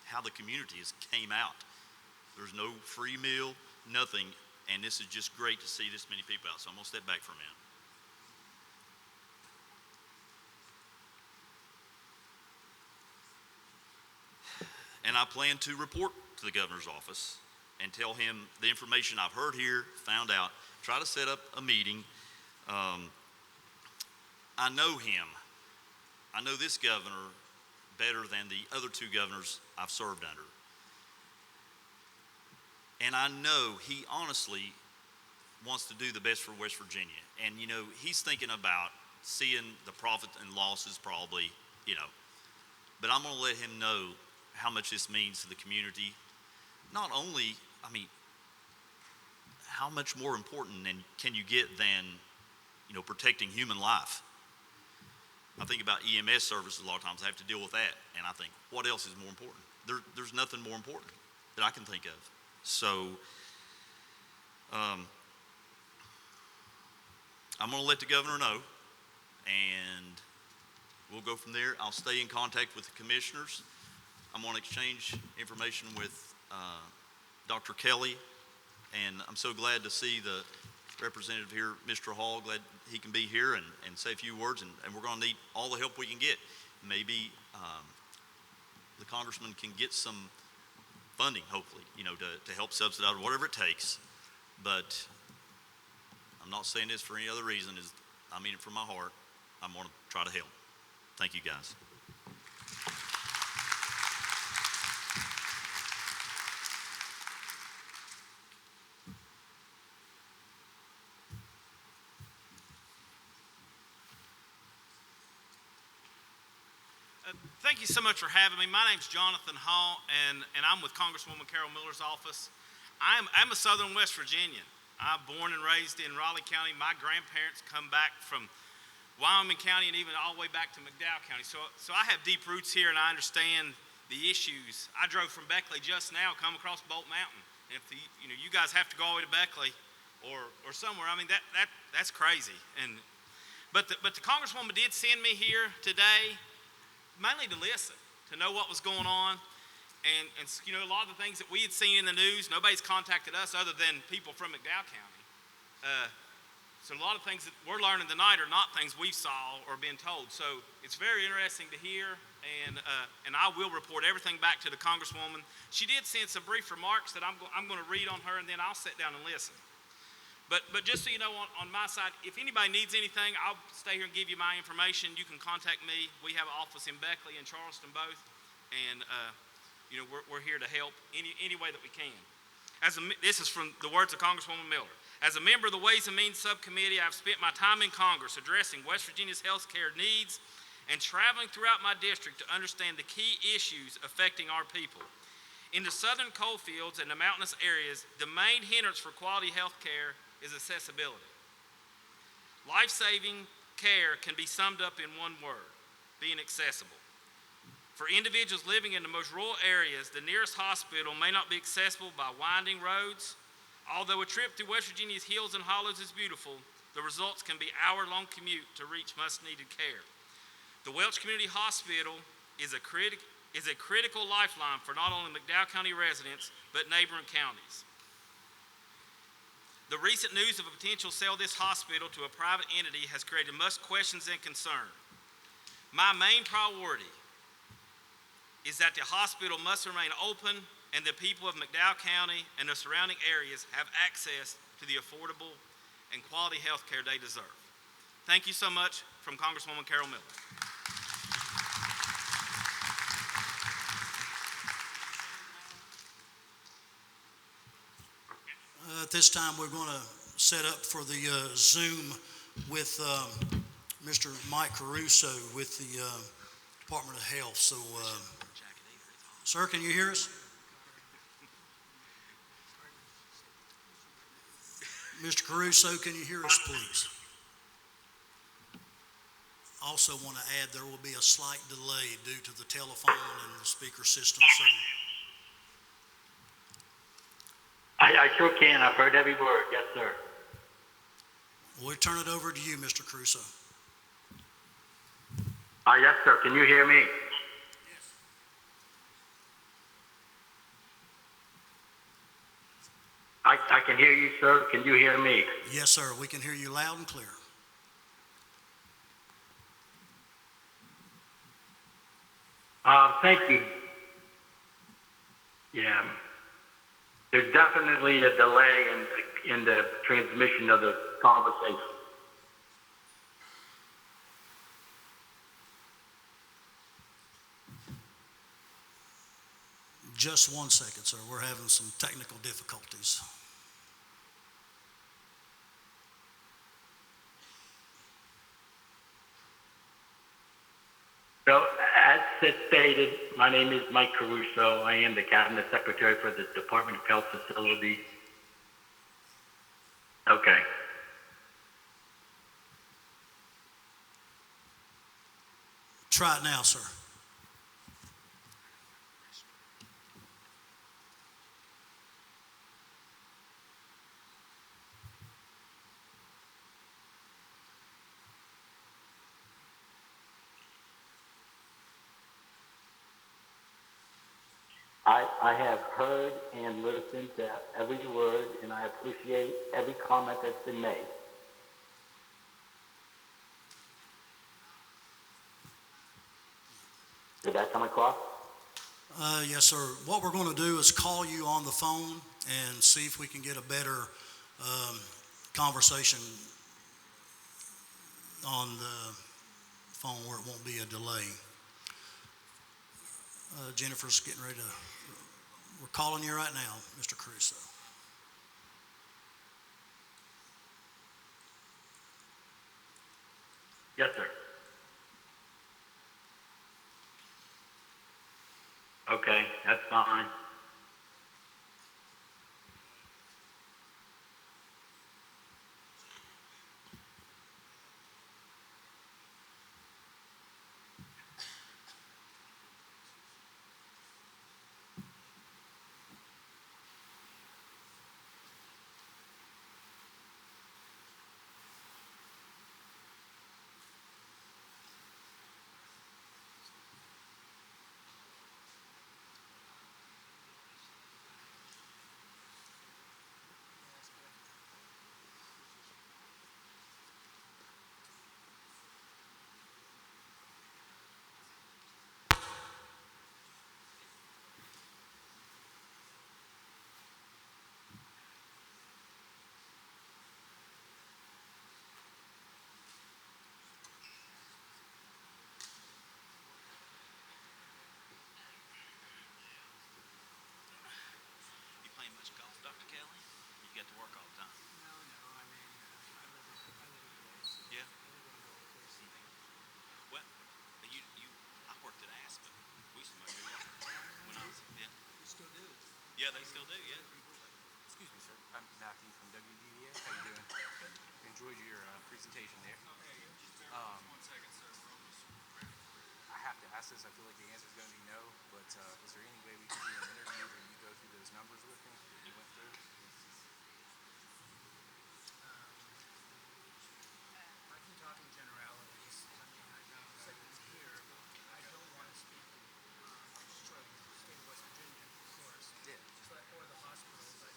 how the community has came out. There's no free meal, nothing, and this is just great to see this many people out. So I'm going to step back for a minute. And I plan to report to the governor's office and tell him the information I've heard here, found out, try to set up a meeting. I know him. I know this governor better than the other two governors I've served under. And I know he honestly wants to do the best for West Virginia. And, you know, he's thinking about seeing the profit and losses probably, you know. But I'm going to let him know how much this means to the community. Not only, I mean, how much more important can you get than, you know, protecting human life? I think about EMS services a lot of times. I have to deal with that. And I think, what else is more important? There's nothing more important that I can think of. So I'm going to let the governor know, and we'll go from there. I'll stay in contact with the commissioners. I'm going to exchange information with Dr. Kelly, and I'm so glad to see the representative here, Mr. Hall. Glad he can be here and say a few words, and we're going to need all the help we can get. Maybe the congressman can get some funding, hopefully, you know, to help subsidize whatever it takes. But I'm not saying this for any other reason. I mean it from my heart. I'm going to try to help. Thank you, guys. Thank you so much for having me. My name's Jonathan Hall, and I'm with Congresswoman Carol Miller's office. I'm a Southern West Virginian. I'm born and raised in Raleigh County. My grandparents come back from Wyoming County and even all the way back to McDowell County. So I have deep roots here, and I understand the issues. I drove from Beckley just now, come across Bolt Mountain. And if you guys have to go all the way to Beckley or somewhere, I mean that's crazy. But the Congresswoman did send me here today, mainly to listen, to know what was going on. And you know, a lot of the things that we had seen in the news, nobody's contacted us other than people from McDowell County. So a lot of things that we're learning tonight are not things we saw or been told. So it's very interesting to hear, and I will report everything back to the Congresswoman. She did send some brief remarks that I'm going to read on her, and then I'll sit down and listen. But just so you know, on my side, if anybody needs anything, I'll stay here and give you my information. You can contact me. We have an office in Beckley and Charleston both, and you know, we're here to help any way that we can. This is from the words of Congresswoman Miller. As a member of the Ways and Means Subcommittee, I've spent my time in Congress addressing West Virginia's health care needs and traveling throughout my district to understand the key issues affecting our people. In the southern coal fields and the mountainous areas, the main hindrance for quality health care is accessibility. Life-saving care can be summed up in one word: being accessible. For individuals living in the most rural areas, the nearest hospital may not be accessible by winding roads. Although a trip through West Virginia's hills and hollows is beautiful, the results can be hour-long commute to reach much-needed care. The Welch Community Hospital is a critical lifeline for not only McDowell County residents, but neighboring counties. The recent news of a potential sale of this hospital to a private entity has created much questions and concern. My main priority is that the hospital must remain open and the people of McDowell County and the surrounding areas have access to the affordable and quality health care they deserve. Thank you so much. From Congresswoman Carol Miller. At this time, we're going to set up for the Zoom with Mr. Mike Caruso with the Department of Health. So, sir, can you hear us? Mr. Caruso, can you hear us, please? Also want to add there will be a slight delay due to the telephone and the speaker system. So, I sure can. I've heard every word. Yes, sir. we'll turn it over to you, Mr. Caruso. Yes, sir. Can you hear me? I can hear you, sir. Can you hear me? Yes, sir. We can hear you loud and clear. Thank you. Yeah. There's definitely a delay in the transmission of the conversation. Just 1 second, sir. We're having some technical difficulties. So, as stated, my name is Mike Caruso. I am the Cabinet Secretary for the Department of Health Facility. Okay. Try it now, sir. I have heard and listened to every word, and I appreciate every comment that's been made. Did that come across? Yes, sir. What we're going to do is call you on the phone and see if we can get a better conversation on the phone where it won't be a delay. Jennifer's getting ready to, we're calling you right now, Mr. Caruso. Yes, sir. Okay, that's fine. have to work all the time? No, I mean, I live in Grace. Yeah. I live in Gold Coast. Well, I worked at Aspen. We used to mow your yard when I was, yeah. You still do? Yeah, they still do, yeah. Excuse me, sir. I'm Matthew from WDVA. How you doing? Enjoyed your presentation there. I have to ask this. I feel like the answer is going to be no, but is there any way we can do an interview where you go through those numbers with me that you went through? I can talk in generalities. I mean, I know said it's here. I don't want to speak for the state of West Virginia, of course, Yeah. or the hospital, but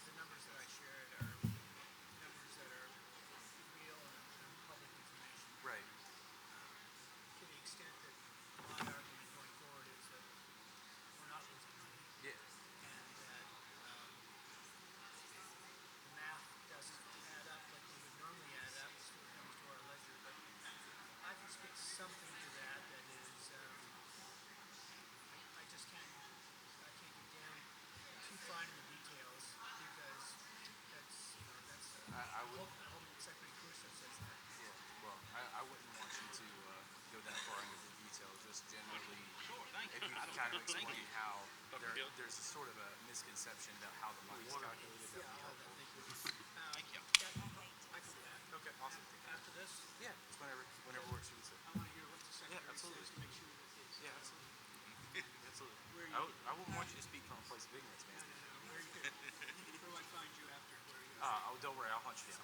the numbers that I shared are numbers that are real and public information. Right. To the extent that my argument going forward is that we're not losing money Yeah. and that the math doesn't add up like it would normally add up when it comes to our ledger. But I can speak something to that is I just I can't get down too fine in the details because that's I would. Home Secretary Crusoe says that. Yeah. Well, I wouldn't want you to go that far into the details. Just generally, Sure, thank if you. you could kind of Thank explain you. how Dr. Gill. there's a sort of a misconception about how the money's calculated. That would be helpful. Thank you. I can do that. Okay. Awesome. After this, Yeah. Just whenever works for you, sir. I want to hear what the secretary absolutely. says to make sure that it's Yeah. Absolutely. Absolutely. Where you I wouldn't want you to speak from a place of ignorance, man. where you where do I find you after? Where are you? Oh, don't worry. I'll hunt you down.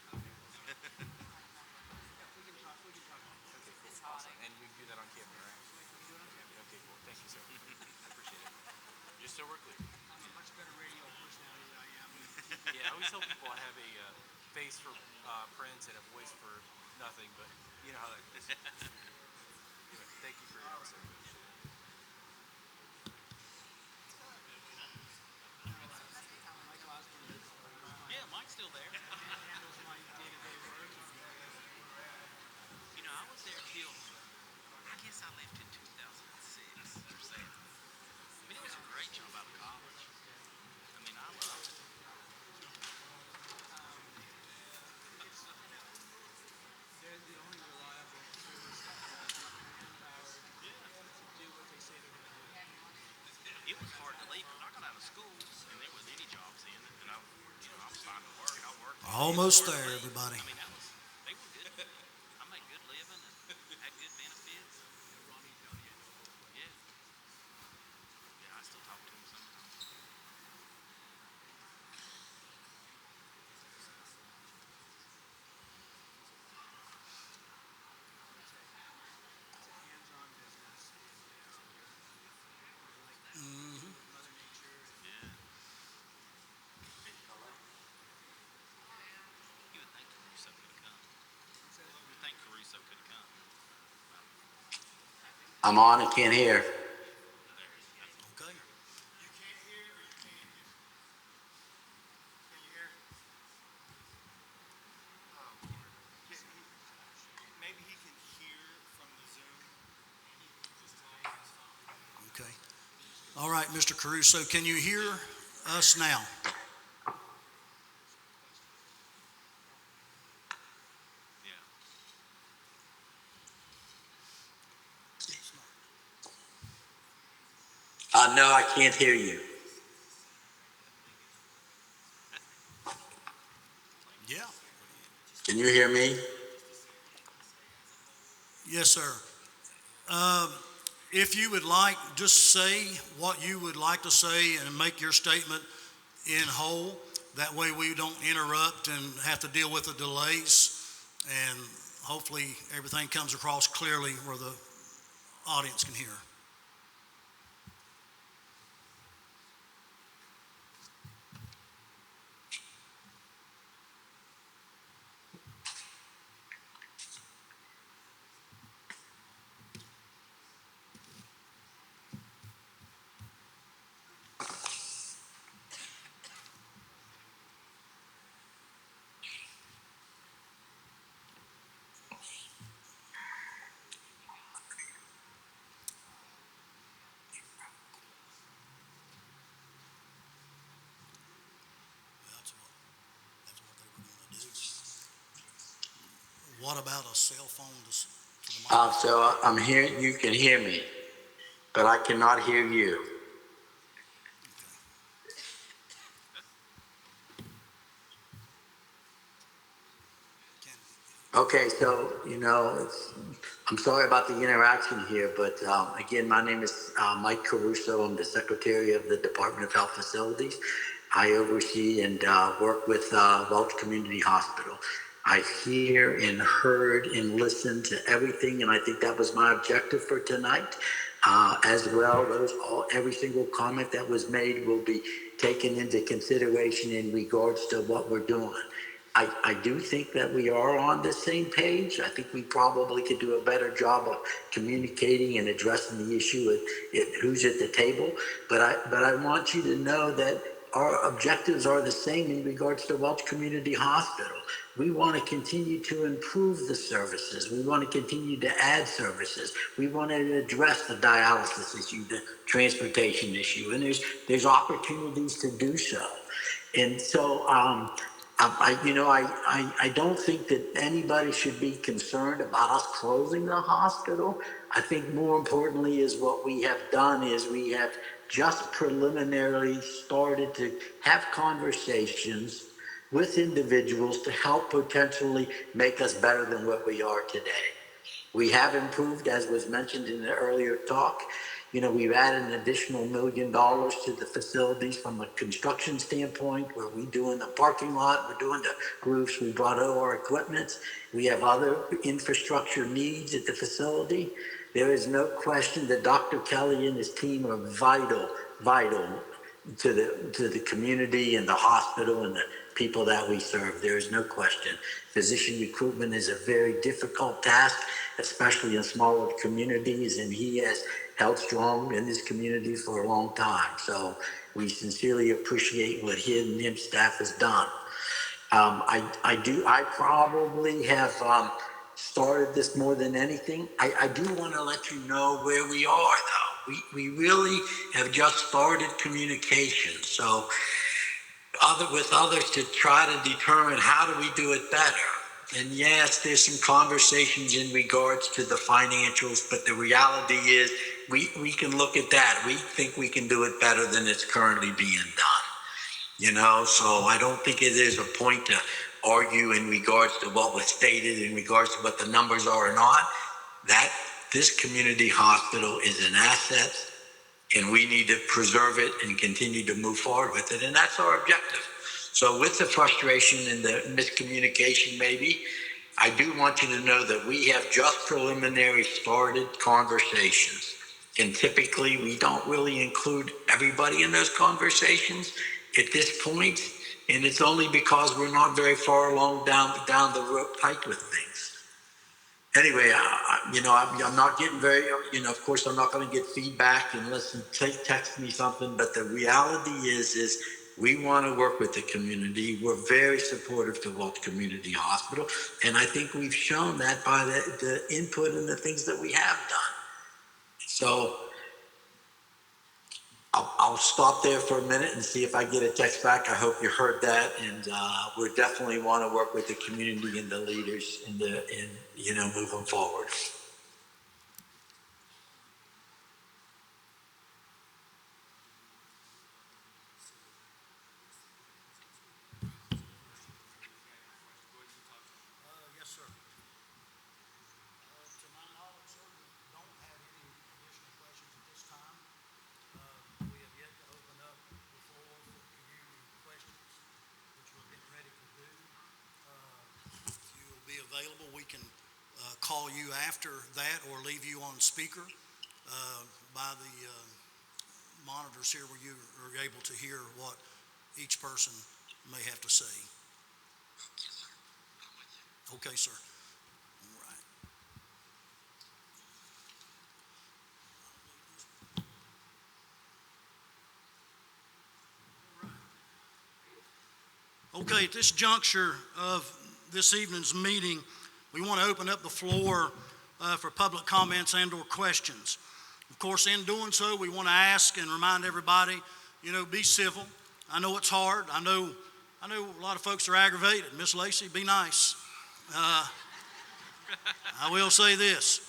Yeah, we can talk. We can talk. Okay, cool. Awesome. And we can do that on camera, right? We do it on camera. Okay, cool. Thank you, sir. I appreciate it. Just so we're clear. I'm a much better radio personality than I am. Yeah, I always tell people I have a face for print and a voice for nothing, but you know how that is. Anyway, thank you for your help, sir. Mike Osborne is, Yeah, Mike's still there. handles my day-to-day work. You know, I was there till, I guess I left in 2006 or 7. I mean, it was a great job out of college. I mean, I loved it. They're the only reliable service that has the manpower to do what they say they're going to do. It was hard to leave. When I got out of school, and there was any jobs in it, and I was fine to work. I worked. Almost It was hard to there, leave. everybody. I mean, they were good. I made good living and had good benefits. Yeah. Yeah, I still talk to him sometimes. It's a hands-on business. Mm-hmm. Mother Nature. Yeah. You would think Caruso could have come. You would think Caruso could have come. I'm on and can't hear. Okay. You can't hear or you can hear? Can you hear? Maybe he can hear from the Zoom. Okay. All right, Mr. Caruso, can you hear us now? Yeah. No, I can't hear you. Yeah. Can you hear me? Yes, sir. If you would like, just say what you would like to say and make your statement in whole. That way we don't interrupt and have to deal with the delays. And hopefully everything comes across clearly where the audience can hear. What about a cell phone to the mic? So I'm hearing, you can hear me, but I cannot hear you. Okay, so, I'm sorry about the interaction here, but again, my name is Mike Caruso. I'm the Secretary of the Department of Health Facilities. I oversee and work with Welch Community Hospital. I hear and heard and listened to everything, and I think that was my objective for tonight. As well, every single comment that was made will be taken into consideration in regards to what we're doing. I do think that we are on the same page. I think we probably could do a better job of communicating and addressing the issue at who's at the table. But I want you to know that our objectives are the same in regards to Welch Community Hospital. We want to continue to improve the services. We want to continue to add services. We want to address the dialysis issue, the transportation issue, and there's opportunities to do so. And so, I don't think that anybody should be concerned about us closing the hospital. I think more importantly is what we have done is we have just preliminarily started to have conversations with individuals to help potentially make us better than what we are today. We have improved, as was mentioned in the earlier talk. We've added an additional $1 million to the facilities from a construction standpoint, where we're doing the parking lot, we're doing the roofs, we brought over our equipment. We have other infrastructure needs at the facility. There is no question that Dr. Kelly and his team are vital to the community and the hospital and the people that we serve. There is no question. Physician recruitment is a very difficult task, especially in smaller communities, and he has held strong in this community for a long time. So we sincerely appreciate what he and his staff has done. I probably have started this more than anything. I do want to let you know where we are, though. We really have just started communication. So with others to try to determine how do we do it better. And yes, there's some conversations in regards to the financials, but the reality is we can look at that. We think we can do it better than it's currently being done. So I don't think it is a point to argue in regards to what was stated, in regards to what the numbers are or not. That this community hospital is an asset, and we need to preserve it and continue to move forward with it, and that's our objective. So with the frustration and the miscommunication maybe, I do want you to know that we have just preliminary started conversations. And typically we don't really include everybody in those conversations at this point, and it's only because we're not very far along down the road pike with things. Anyway, I'm not getting very, of course, I'm not going to get feedback unless you text me something. But the reality is we want to work with the community. We're very supportive to Welch Community Hospital. And I think we've shown that by the input and the things that we have done. So I'll stop there for a minute and see if I get a text back. I hope you heard that, and we definitely want to work with the community and the leaders in moving forward. Yes, sir. To my knowledge, sir, we don't have any additional questions at this time. We have yet to open up the floor for community questions, which we're getting ready to do. If you'll be available, we can call you after that or leave you on speaker by the monitors here, where you are able to hear what each person may have to say. Okay, sir. All right. Okay, at this juncture of this evening's meeting, we want to open up the floor for public comments and or questions. Of course, in doing so, we want to ask and remind everybody, be civil. I know it's hard. I know a lot of folks are aggravated. Miss Lacey, be nice. I will say this.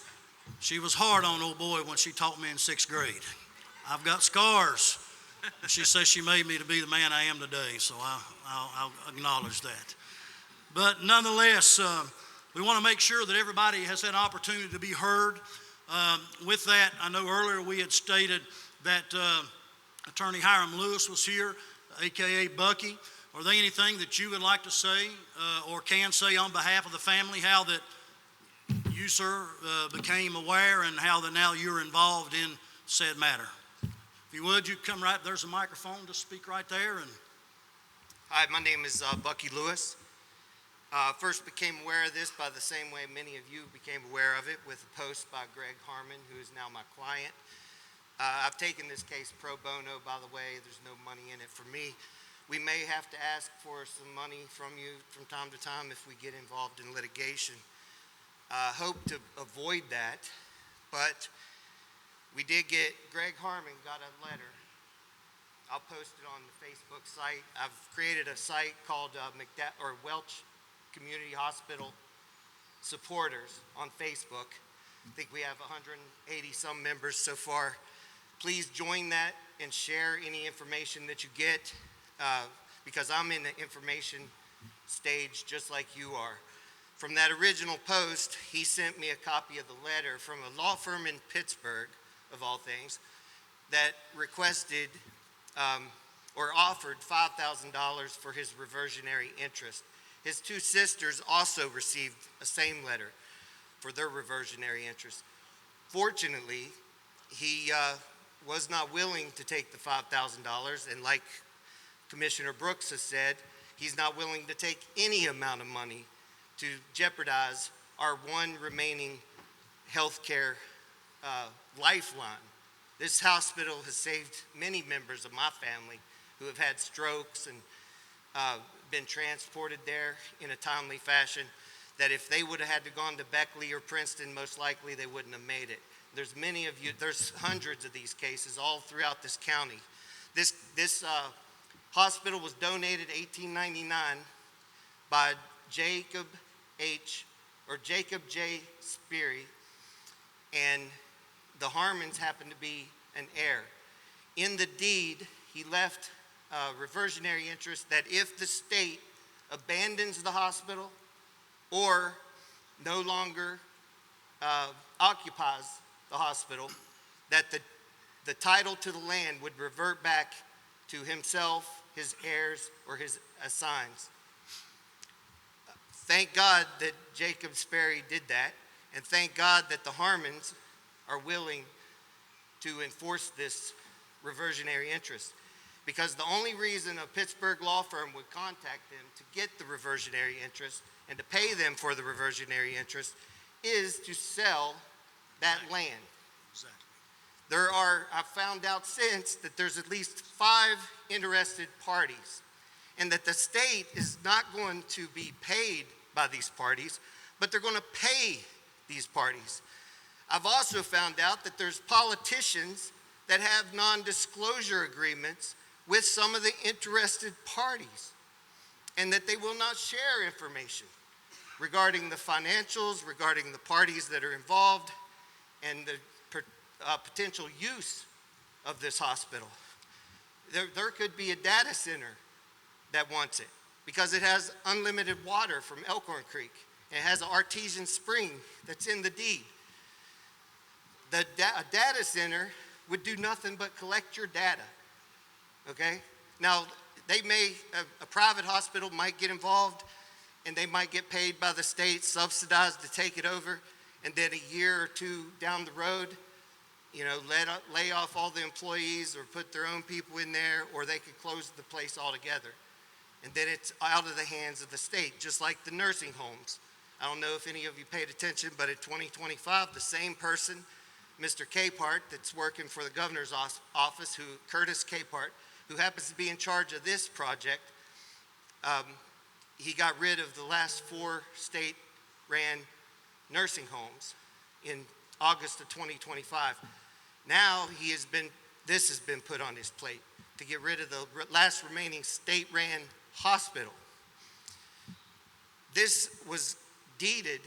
She was hard on old boy when she taught me in 6th grade. I've got scars. She says she made me to be the man I am today, so I'll acknowledge that. But nonetheless, we want to make sure that everybody has an opportunity to be heard. With that, I know earlier we had stated that Attorney Hiram Lewis was here, AKA Bucky. Are there anything that you would like to say or can say on behalf of the family, how that you, sir, became aware and how that now you're involved in said matter? If you would, you come right, there's a microphone, just speak right there. And Hi, my name is Bucky Lewis. First became aware of this by the same way many of you became aware of it, with a post by Greg Harmon, who is now my client. I've taken this case pro bono, by the way. There's no money in it for me. We may have to ask for some money from you from time to time if we get involved in litigation. Hope to avoid that, but we did get, Greg Harmon got a letter. I'll post it on the Facebook site. I've created a site called Welch Community Hospital Supporters on Facebook. I think we have 180 some members so far. Please join that and share any information that you get, because I'm in the information stage just like you are. From that original post, he sent me a copy of the letter from a law firm in Pittsburgh, of all things, that requested or offered $5,000 for his reversionary interest. His two sisters also received a same letter for their reversionary interest. Fortunately, he was not willing to take the $5,000, and like Commissioner Brooks has said, he's not willing to take any amount of money to jeopardize our one remaining health care lifeline. This hospital has saved many members of my family who have had strokes and been transported there in a timely fashion, that if they would have had to gone to Beckley or Princeton, most likely they wouldn't have made it. There's many of you, there's hundreds of these cases all throughout this county. This hospital was donated 1899 by Jacob J. Sperry, and the Harmons happened to be an heir. In the deed, he left reversionary interest that if the state abandons the hospital or no longer occupies the hospital, that the title to the land would revert back to himself, his heirs, or his assigns. Thank God that Jacob Sperry did that, and thank God that the Harmons are willing to enforce this reversionary interest. Because the only reason a Pittsburgh law firm would contact them to get the reversionary interest and to pay them for the reversionary interest is to sell that land. Exactly. I've found out since that there's at least 5 interested parties, and that the state is not going to be paid by these parties, but they're going to pay these parties. I've also found out that there's politicians that have non-disclosure agreements with some of the interested parties, and that they will not share information regarding the financials, regarding the parties that are involved, and the potential use of this hospital. There could be a data center that wants it because it has unlimited water from Elkhorn Creek. It has an artesian spring that's in the deed. A data center would do nothing but collect your data, okay? Now, a private hospital might get involved, and they might get paid by the state, subsidized to take it over, and then a year or two down the road, lay off all the employees or put their own people in there, or they could close the place altogether. And then it's out of the hands of the state, just like the nursing homes. I don't know if any of you paid attention, but in 2025, the same person, Mr. Capehart, that's working for the governor's office, Curtis Capehart, who happens to be in charge of this project, he got rid of the last 4 state-ran nursing homes in August of 2025. Now this has been put on his plate to get rid of the last remaining state-ran hospital. This was deeded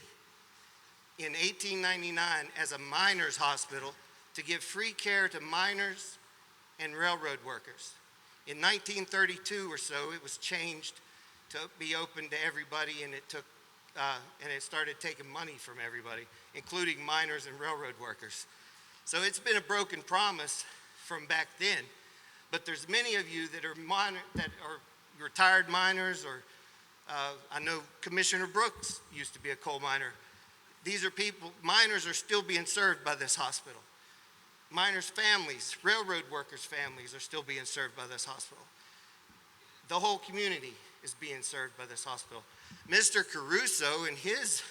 in 1899 as a miners' hospital to give free care to miners and railroad workers. In 1932 or so, it was changed to be open to everybody, and it started taking money from everybody, including miners and railroad workers. So it's been a broken promise from back then. But there's many of you that are retired miners, or I know Commissioner Brooks used to be a coal miner. These are people, miners are still being served by this hospital. Miners' families, railroad workers' families are still being served by this hospital. The whole community is being served by this hospital. Mr. Caruso and his,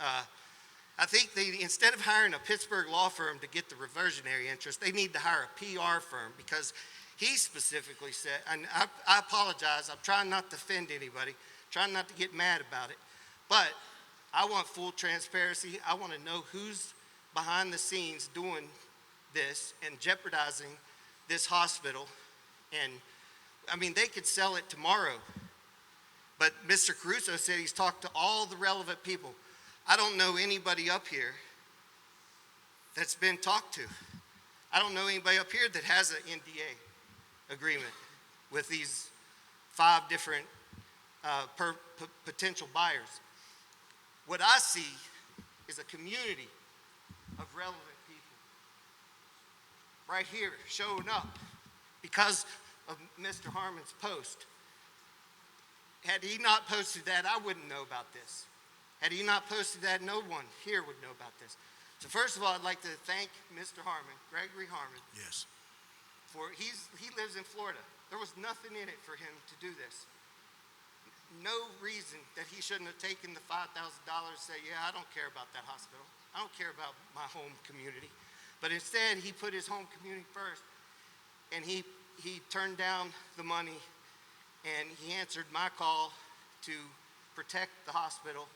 I think instead of hiring a Pittsburgh law firm to get the reversionary interest, they need to hire a PR firm, because he specifically said, and I apologize, I'm trying not to offend anybody, trying not to get mad about it, but I want full transparency. I want to know who's behind the scenes doing this and jeopardizing this hospital. And I mean, they could sell it tomorrow, but Mr. Caruso said he's talked to all the relevant people. I don't know anybody up here that's been talked to. I don't know anybody up here that has an NDA agreement with these 5 different potential buyers. What I see is a community of relevant people right here showing up because of Mr. Harmon's post. Had he not posted that, I wouldn't know about this. Had he not posted that, no one here would know about this. So first of all, I'd like to thank Mr. Harmon, Gregory Harmon. Yes. He lives in Florida. There was nothing in it for him to do this. No reason that he shouldn't have taken the $5,000 and say, yeah, I don't care about that hospital. I don't care about my home community. But instead, he put his home community first, and he turned down the money, and he answered my call to protect the hospital.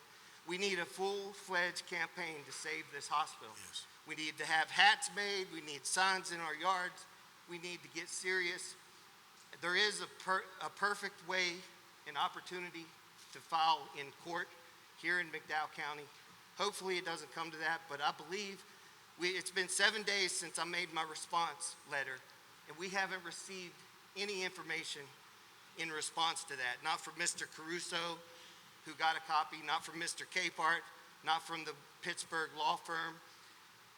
We need a full-fledged campaign to save this hospital. Yes. We need to have hats made. We need signs in our yards. We need to get serious. There is a perfect way, an opportunity to file in court here in McDowell County. Hopefully it doesn't come to that, but I believe it's been 7 days since I made my response letter, and we haven't received any information in response to that. Not from Mr. Caruso, who got a copy, not from Mr. Capehart, not from the Pittsburgh law firm,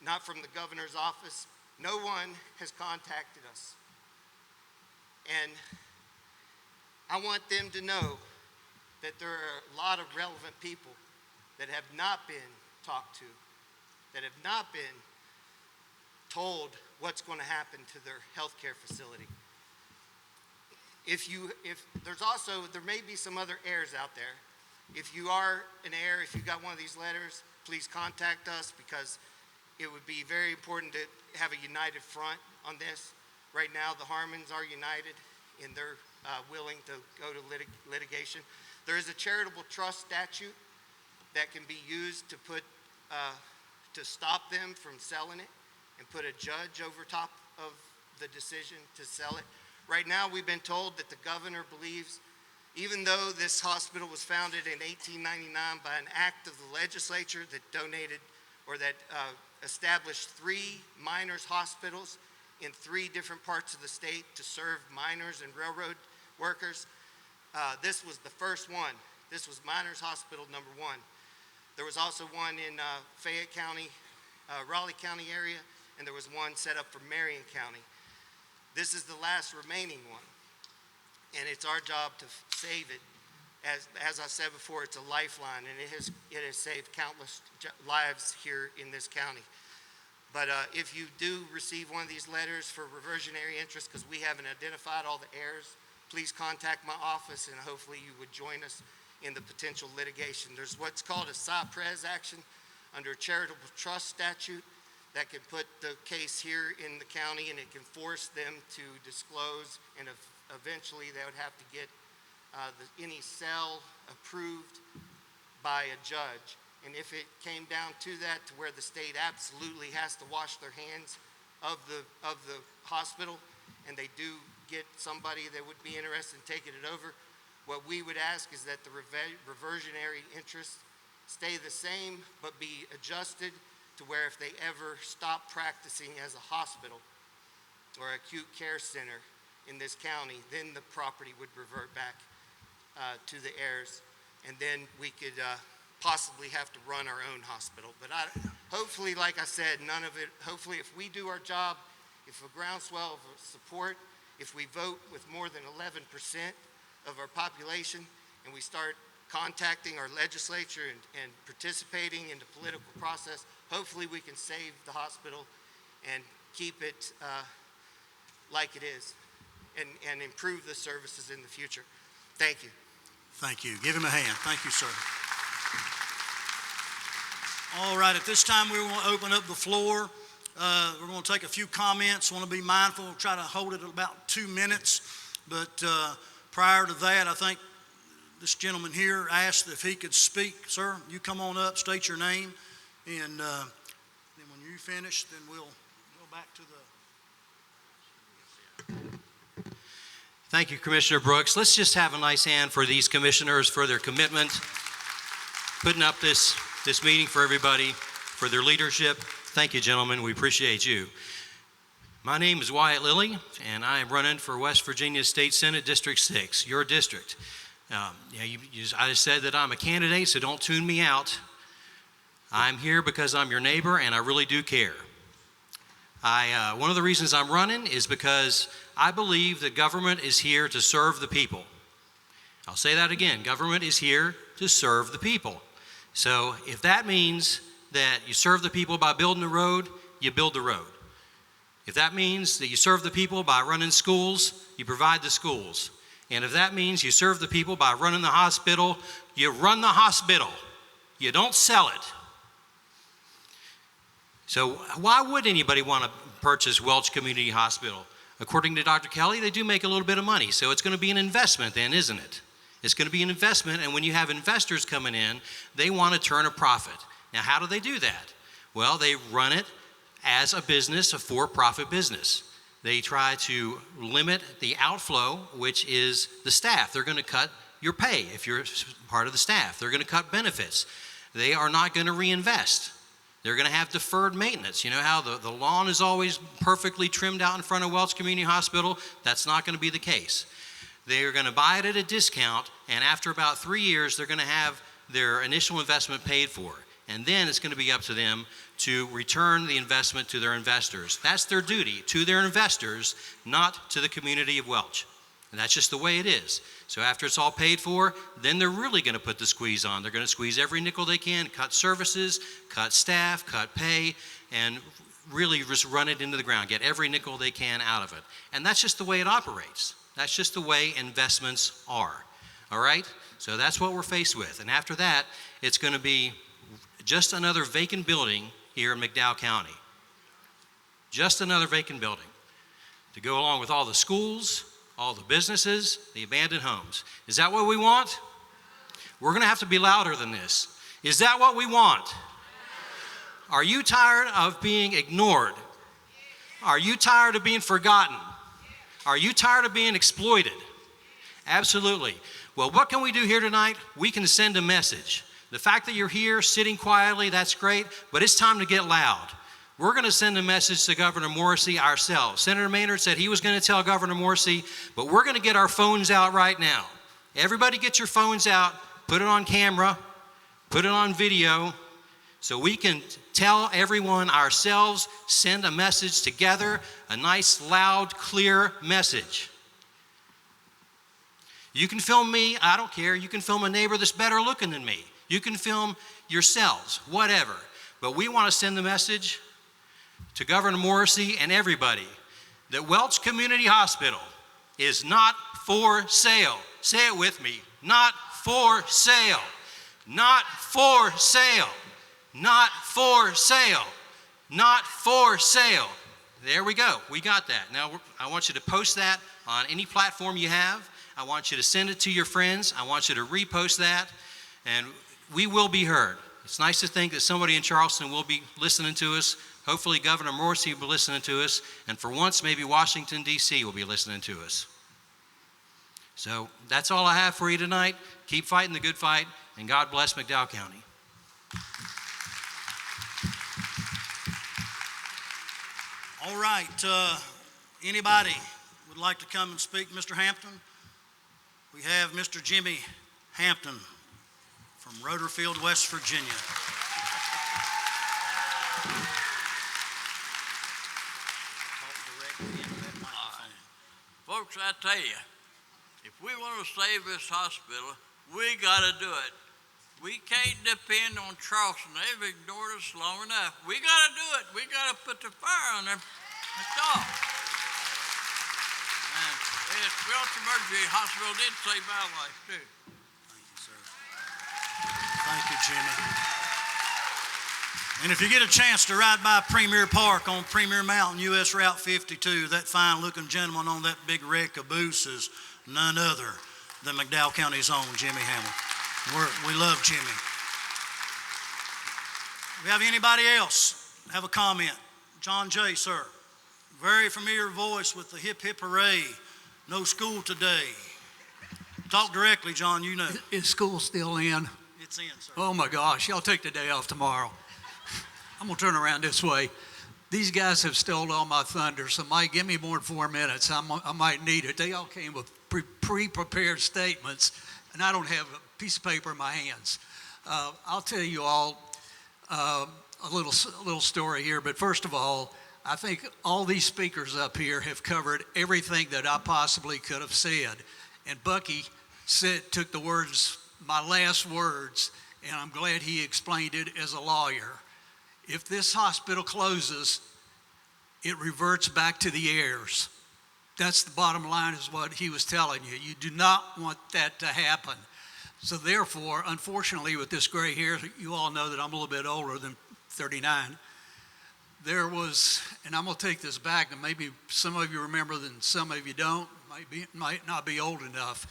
not from the governor's office. No one has contacted us. And I want them to know that there are a lot of relevant people that have not been talked to, that have not been told what's going to happen to their healthcare facility. There may be some other heirs out there. If you are an heir, if you got one of these letters, please contact us, because it would be very important to have a united front on this. Right now, the Harmons are united in their willing to go to litigation. There is a charitable trust statute that can be used to stop them from selling it and put a judge over top of the decision to sell it. Right now, we've been told that the governor believes, even though this hospital was founded in 1899 by an act of the legislature that donated or that established 3 miners' hospitals in 3 different parts of the state to serve miners and railroad workers. This was the first one. This was Miners Hospital number 1. There was also one in Fayette County, Raleigh County area, and there was one set up for Marion County. This is the last remaining one, and it's our job to save it. As I said before, it's a lifeline, and it has saved countless lives here in this county. But if you do receive one of these letters for reversionary interest, because we haven't identified all the heirs, please contact my office, and hopefully you would join us in the potential litigation. There's what's called a cypress action under a charitable trust statute that can put the case here in the county, and it can force them to disclose, and eventually they would have to get any sale approved by a judge. And if it came down to that, to where the state absolutely has to wash their hands of the hospital, and they do get somebody that would be interested in taking it over, what we would ask is that the reversionary interest stay the same but be adjusted to where if they ever stop practicing as a hospital or acute care center in this county, then the property would revert back to the heirs, and then we could possibly have to run our own hospital. But hopefully, like I said, none of it, hopefully if we do our job, if a groundswell of support, if we vote with more than 11% of our population, and we start contacting our legislature and participating in the political process, hopefully we can save the hospital and keep it like it is and improve the services in the future. Thank you. Thank you. Give him a hand. Thank you, sir. All right, at this time, we want to open up the floor. We're going to take a few comments. Want to be mindful. We'll try to hold it at about 2 minutes. But prior to that, I think this gentleman here asked if he could speak. Sir, you come on up, state your name, and then when you finish, then we'll go back to the... Thank you, Commissioner Brooks. Let's just have a nice hand for these commissioners for their commitment, putting up this meeting for everybody, for their leadership. Thank you, gentlemen. We appreciate you. My name is Wyatt Lilly, and I am running for West Virginia State Senate District 6, your district. I just said that I'm a candidate, so don't tune me out. I'm here because I'm your neighbor, and I really do care. One of the reasons I'm running is because I believe that government is here to serve the people. I'll say that again. Government is here to serve the people. So if that means that you serve the people by building the road, you build the road. If that means that you serve the people by running schools, you provide the schools. And if that means you serve the people by running the hospital, you run the hospital. You don't sell it. So why would anybody want to purchase Welch Community Hospital? According to Dr. Kelly, they do make a little bit of money. So it's going to be an investment then, isn't it? It's going to be an investment, and when you have investors coming in, they want to turn a profit. Now, how do they do that? Well, they run it as a business, a for-profit business. They try to limit the outflow, which is the staff. They're going to cut your pay if you're part of the staff. They're going to cut benefits. They are not going to reinvest. They're going to have deferred maintenance. You know how the lawn is always perfectly trimmed out in front of Welch Community Hospital? That's not going to be the case. They are going to buy it at a discount, and after about 3 years, they're going to have their initial investment paid for. And then it's going to be up to them to return the investment to their investors. That's their duty to their investors, not to the community of Welch. And that's just the way it is. So after it's all paid for, then they're really going to put the squeeze on. They're going to squeeze every nickel they can, cut services, cut staff, cut pay, and really just run it into the ground, get every nickel they can out of it. And that's just the way it operates. That's just the way investments are. All right? So that's what we're faced with. And after that, it's going to be just another vacant building here in McDowell County. Just another vacant building to go along with all the schools, all the businesses, the abandoned homes. Is that what we want? We're going to have to be louder than this. Is that what we want? Are you tired of being ignored? Are you tired of being forgotten? Are you tired of being exploited? Absolutely. Well, what can we do here tonight? We can send a message. The fact that you're here sitting quietly, that's great, but it's time to get loud. We're going to send a message to Governor Morrissey ourselves. Senator Maynard said he was going to tell Governor Morrissey, but we're going to get our phones out right now. Everybody get your phones out, put it on camera, put it on video, so we can tell everyone ourselves, send a message together, a nice, loud, clear message. You can film me, I don't care. You can film a neighbor that's better looking than me. You can film yourselves, whatever. But we want to send the message to Governor Morrissey and everybody that Welch Community Hospital is not for sale. Say it with me. Not for sale. Not for sale. Not for sale. Not for sale. There we go. We got that. Now, I want you to post that on any platform you have. I want you to send it to your friends. I want you to repost that. And we will be heard. It's nice to think that somebody in Charleston will be listening to us. Hopefully Governor Morrissey will be listening to us. And for once, maybe Washington, D.C. will be listening to us. So that's all I have for you tonight. Keep fighting the good fight, and God bless McDowell County. All right, anybody would like to come and speak, Mr. Hampton? We have Mr. Jimmy Hampton from Rotherfield, West Virginia. Folks, I tell you, if we want to save this hospital, we got to do it. We can't depend on Charleston. They've ignored us long enough. We got to do it. We got to put the fire on them. That's all. And this Welch Emergency Hospital did save my life, too. Thank you, sir. Thank you, Jimmy. And if you get a chance to ride by Premier Park on Premier Mountain, US Route 52, that fine-looking gentleman on that big red caboose is none other than McDowell County's own Jimmy Hamilton. We love Jimmy. We have anybody else have a comment? John J., sir. Very familiar voice with the hip hip hooray. No school today. Talk directly, John, you know. Is school still in? It's in, sir. Oh my gosh, I'll take the day off tomorrow. I'm gonna turn around this way. These guys have stolen all my thunder, so Mike, give me more than 4 minutes. I might need it. They all came with pre-prepared statements, and I don't have a piece of paper in my hands. I'll tell you all a little story here, but first of all, I think all these speakers up here have covered everything that I possibly could have said. And Bucky took the words, my last words, and I'm glad he explained it as a lawyer. If this hospital closes, it reverts back to the heirs. That's the bottom line, is what he was telling you. You do not want that to happen. So therefore, unfortunately, with this gray hair, you all know that I'm a little bit older than 39. There was, and I'm going to take this back, and maybe some of you remember and some of you don't, might not be old enough.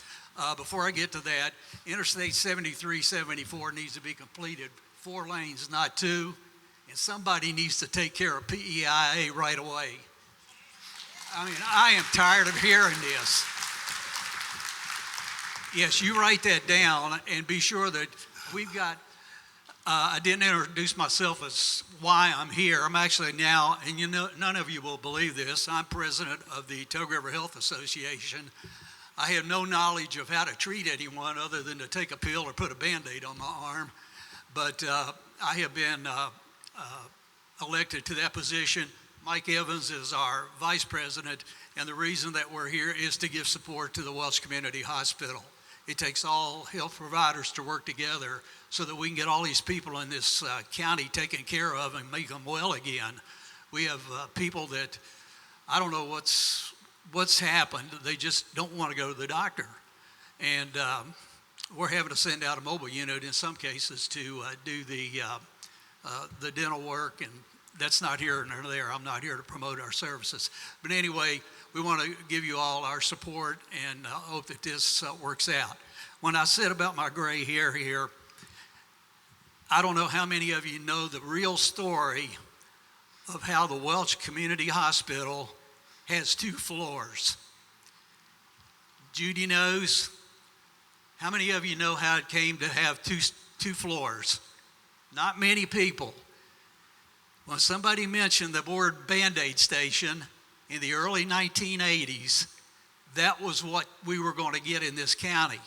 Before I get to that, Interstate 73, 74 needs to be completed. 4 lanes, not 2. And somebody needs to take care of PEIA right away. I mean, I am tired of hearing this. Yes, you write that down and be sure that we've got, I didn't introduce myself as why I'm here. I'm actually now, and you know, none of you will believe this, I'm president of the Tug River Health Association. I have no knowledge of how to treat anyone other than to take a pill or put a Band-Aid on my arm. But I have been elected to that position. Mike Evans is our vice president, and the reason that we're here is to give support to the Welch Community Hospital. It takes all health providers to work together so that we can get all these people in this county taken care of and make them well again. We have people that, I don't know what's happened, they just don't want to go to the doctor. And we're having to send out a mobile unit in some cases to do the dental work, and that's not here nor there. I'm not here to promote our services. But anyway, we want to give you all our support and hope that this works out. When I said about my gray hair here, I don't know how many of you know the real story of how the Welch Community Hospital has 2 floors. Judy knows. How many of you know how it came to have two floors? Not many people. When somebody mentioned the word Band-Aid station in the early 1980s, that was what we were going to get in this county.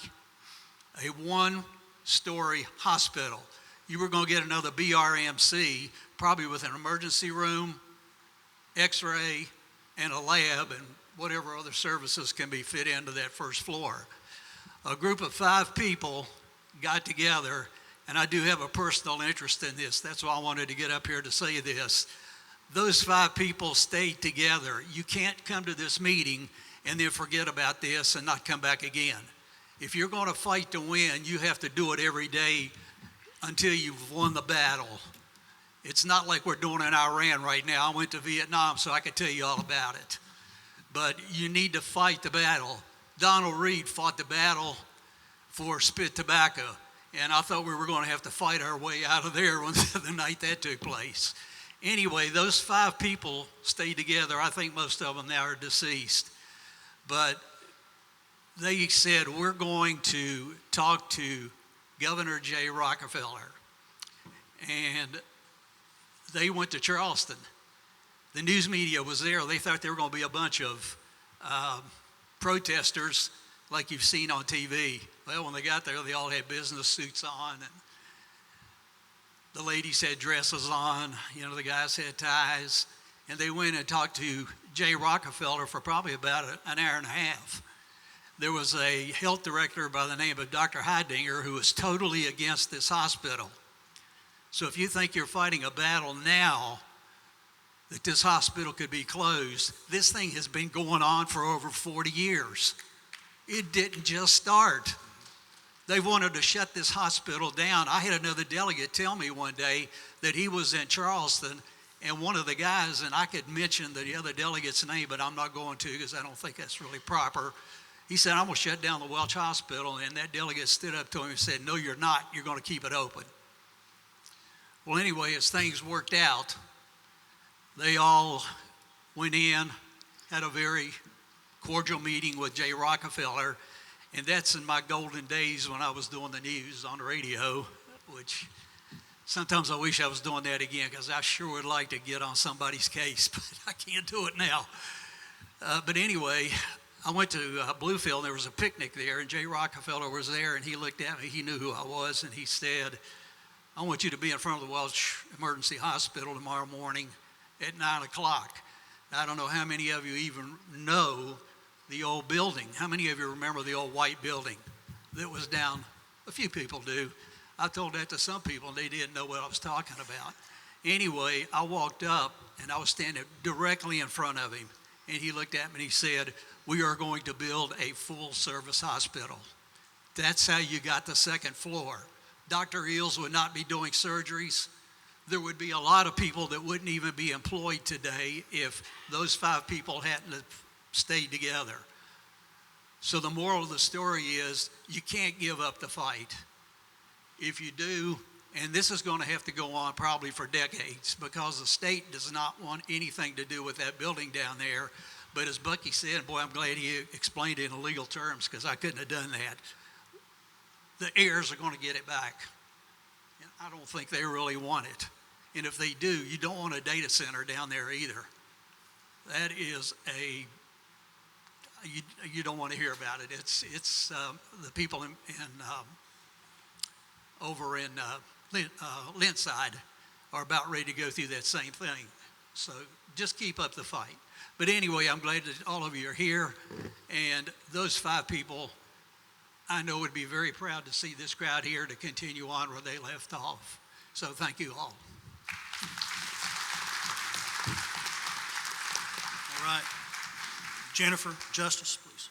A 1-story hospital. You were going to get another BRMC, probably with an emergency room, x-ray, and a lab, and whatever other services can be fit into that first floor. A group of 5 people got together, and I do have a personal interest in this. That's why I wanted to get up here to say this. Those 5 people stayed together. You can't come to this meeting and then forget about this and not come back again. If you're going to fight to win, you have to do it every day until you've won the battle. It's not like we're doing in Iran right now. I went to Vietnam, so I could tell you all about it. But you need to fight the battle. Donald Reed fought the battle for spit tobacco, and I thought we were going to have to fight our way out of there the night that took place. Anyway, those 5 people stayed together. I think most of them now are deceased. But they said, we're going to talk to Governor J. Rockefeller. And they went to Charleston. The news media was there. They thought there were going to be a bunch of protesters like you've seen on TV. Well, when they got there, they all had business suits on, and the ladies had dresses on, the guys had ties, and they went and talked to Jay Rockefeller for probably about an hour and a half. There was a health director by the name of Dr. Heidinger who was totally against this hospital. So if you think you're fighting a battle now that this hospital could be closed, this thing has been going on for over 40 years. It didn't just start. They wanted to shut this hospital down. I had another delegate tell me one day that he was in Charleston, and one of the guys, and I could mention the other delegate's name, but I'm not going to because I don't think that's really proper. He said, I'm going to shut down the Welch Hospital, and that delegate stood up to him and said, no, you're not. You're going to keep it open. Well, anyway, as things worked out, they all went in, had a very cordial meeting with Jay Rockefeller, and that's in my golden days when I was doing the news on the radio, which sometimes I wish I was doing that again because I sure would like to get on somebody's case, but I can't do it now. But anyway, I went to Bluefield, and there was a picnic there, and Jay Rockefeller was there, and he looked at me. He knew who I was, and he said, I want you to be in front of the Welch Emergency Hospital tomorrow morning at 9 o'clock. Now, I don't know how many of you even know the old building. How many of you remember the old white building that was down? A few people do. I told that to some people, and they didn't know what I was talking about. Anyway, I walked up, and I was standing directly in front of him, and he looked at me and he said, we are going to build a full-service hospital. That's how you got the second floor. Dr. Eels would not be doing surgeries. There would be a lot of people that wouldn't even be employed today if those 5 people hadn't stayed together. So the moral of the story is you can't give up the fight. If you do, and this is going to have to go on probably for decades because the state does not want anything to do with that building down there. But as Bucky said, boy, I'm glad he explained it in legal terms because I couldn't have done that. The heirs are going to get it back. And I don't think they really want it. And if they do, you don't want a data center down there either. That is you don't want to hear about it. It's the people over in Lindside are about ready to go through that same thing. So just keep up the fight. But anyway, I'm glad that all of you are here. And those 5 people, I know would be very proud to see this crowd here to continue on where they left off. So thank you all. All right. Jennifer, Justice, please.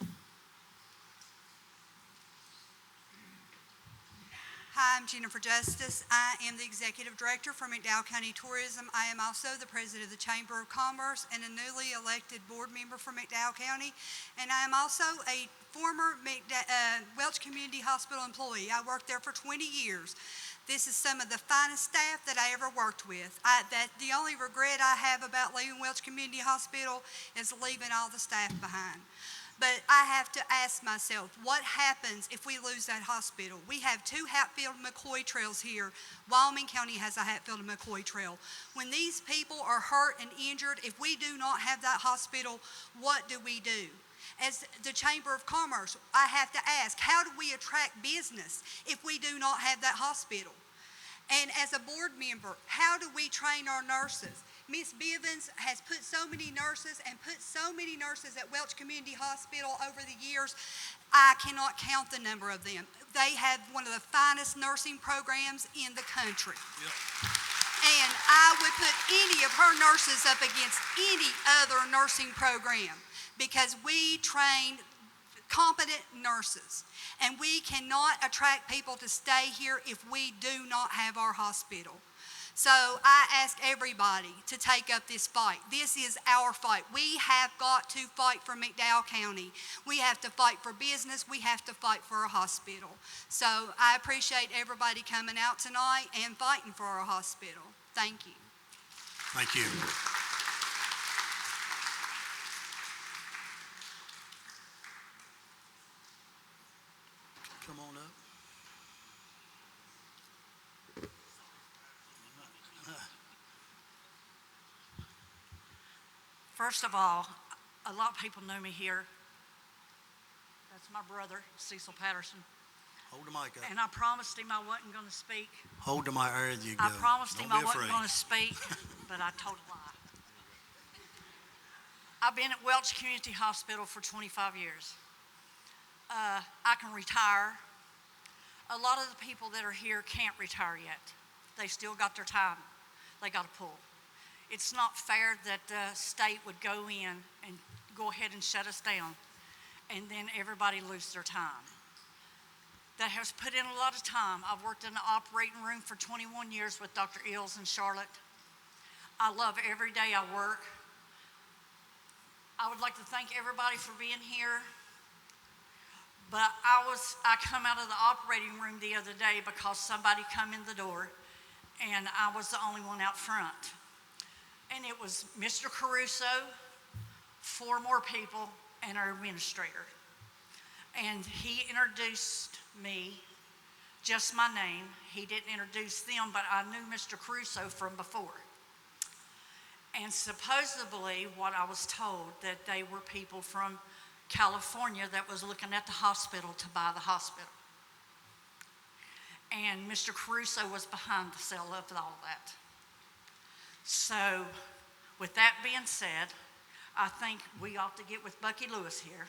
Hi, I'm Jennifer Justice. I am the Executive Director for McDowell County Tourism. I am also the President of the Chamber of Commerce and a newly elected board member for McDowell County. And I am also a former Welch Community Hospital employee. I worked there for 20 years. This is some of the finest staff that I ever worked with. The only regret I have about leaving Welch Community Hospital is leaving all the staff behind. But I have to ask myself, what happens if we lose that hospital? We have 2 Hatfield and McCoy trails here. Wyoming County has a Hatfield and McCoy trail. When these people are hurt and injured, if we do not have that hospital, what do we do? As the Chamber of Commerce, I have to ask, how do we attract business if we do not have that hospital? And as a board member, how do we train our nurses? Ms. Bivens has put so many nurses at Welch Community Hospital over the years. I cannot count the number of them. They have one of the finest nursing programs in the country. Yep. And I would put any of her nurses up against any other nursing program because we train competent nurses. And we cannot attract people to stay here if we do not have our hospital. So I ask everybody to take up this fight. This is our fight. We have got to fight for McDowell County. We have to fight for business. We have to fight for a hospital. So I appreciate everybody coming out tonight and fighting for our hospital. Thank you. Thank you. Come on up. First of all, a lot of people know me here. That's my brother, Cecil Patterson. Hold the mic up. And I promised him I wasn't going to speak. Hold the mic. There you go. I promised him Don't I be wasn't afraid. going to speak, but I told a lie. I've been at Welch Community Hospital for 25 years. I can retire. A lot of the people that are here can't retire yet. They still got their time. They got to pull. It's not fair that the state would go in and go ahead and shut us down, and then everybody lose their time. That has put in a lot of time. I've worked in the operating room for 21 years with Dr. Ills and Charlotte. I love every day I work. I would like to thank everybody for being here. But I come out of the operating room the other day because somebody come in the door and I was the only one out front. And it was Mr. Caruso, 4 more people, and our administrator. And he introduced me, just my name. He didn't introduce them, but I knew Mr. Caruso from before. And supposedly what I was told, that they were people from California that was looking at the hospital to buy the hospital. And Mr. Caruso was behind the sale of all that. So with that being said, I think we ought to get with Bucky Lewis here.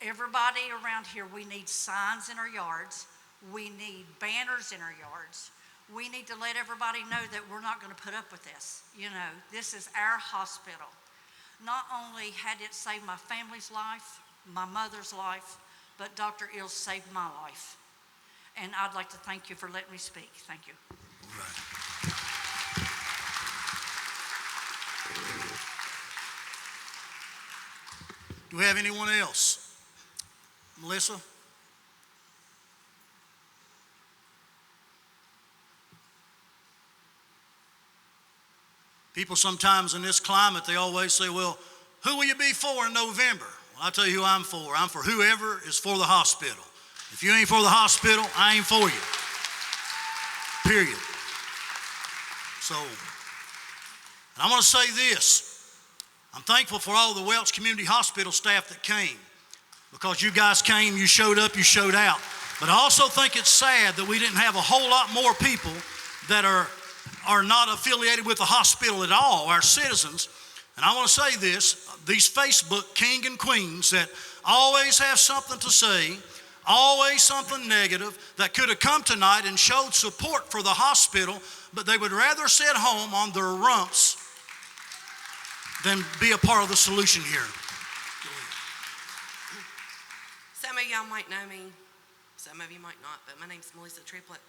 Everybody around here, we need signs in our yards. We need banners in our yards. We need to let everybody know that we're not going to put up with this. You know, this is our hospital. Not only had it saved my family's life, my mother's life, but Dr. Ills saved my life. And I'd like to thank you for letting me speak. Thank you. All right. Do we have anyone else? Melissa? People sometimes in this climate, they always say, well, who will you be for in November? Well, I'll tell you who I'm for. I'm for whoever is for the hospital. If you ain't for the hospital, I ain't for you. Period. So, and I want to say this. I'm thankful for all the Welch Community Hospital staff that came, because you guys came, you showed up, you showed out. But I also think it's sad that we didn't have a whole lot more people that are not affiliated with the hospital at all, our citizens. And I want to say this, these Facebook king and queens that always have something to say, always something negative, that could have come tonight and showed support for the hospital, but they would rather sit home on their rumps than be a part of the solution here. Some of y'all might know me, some of you might not, but my name's Melissa Triplett,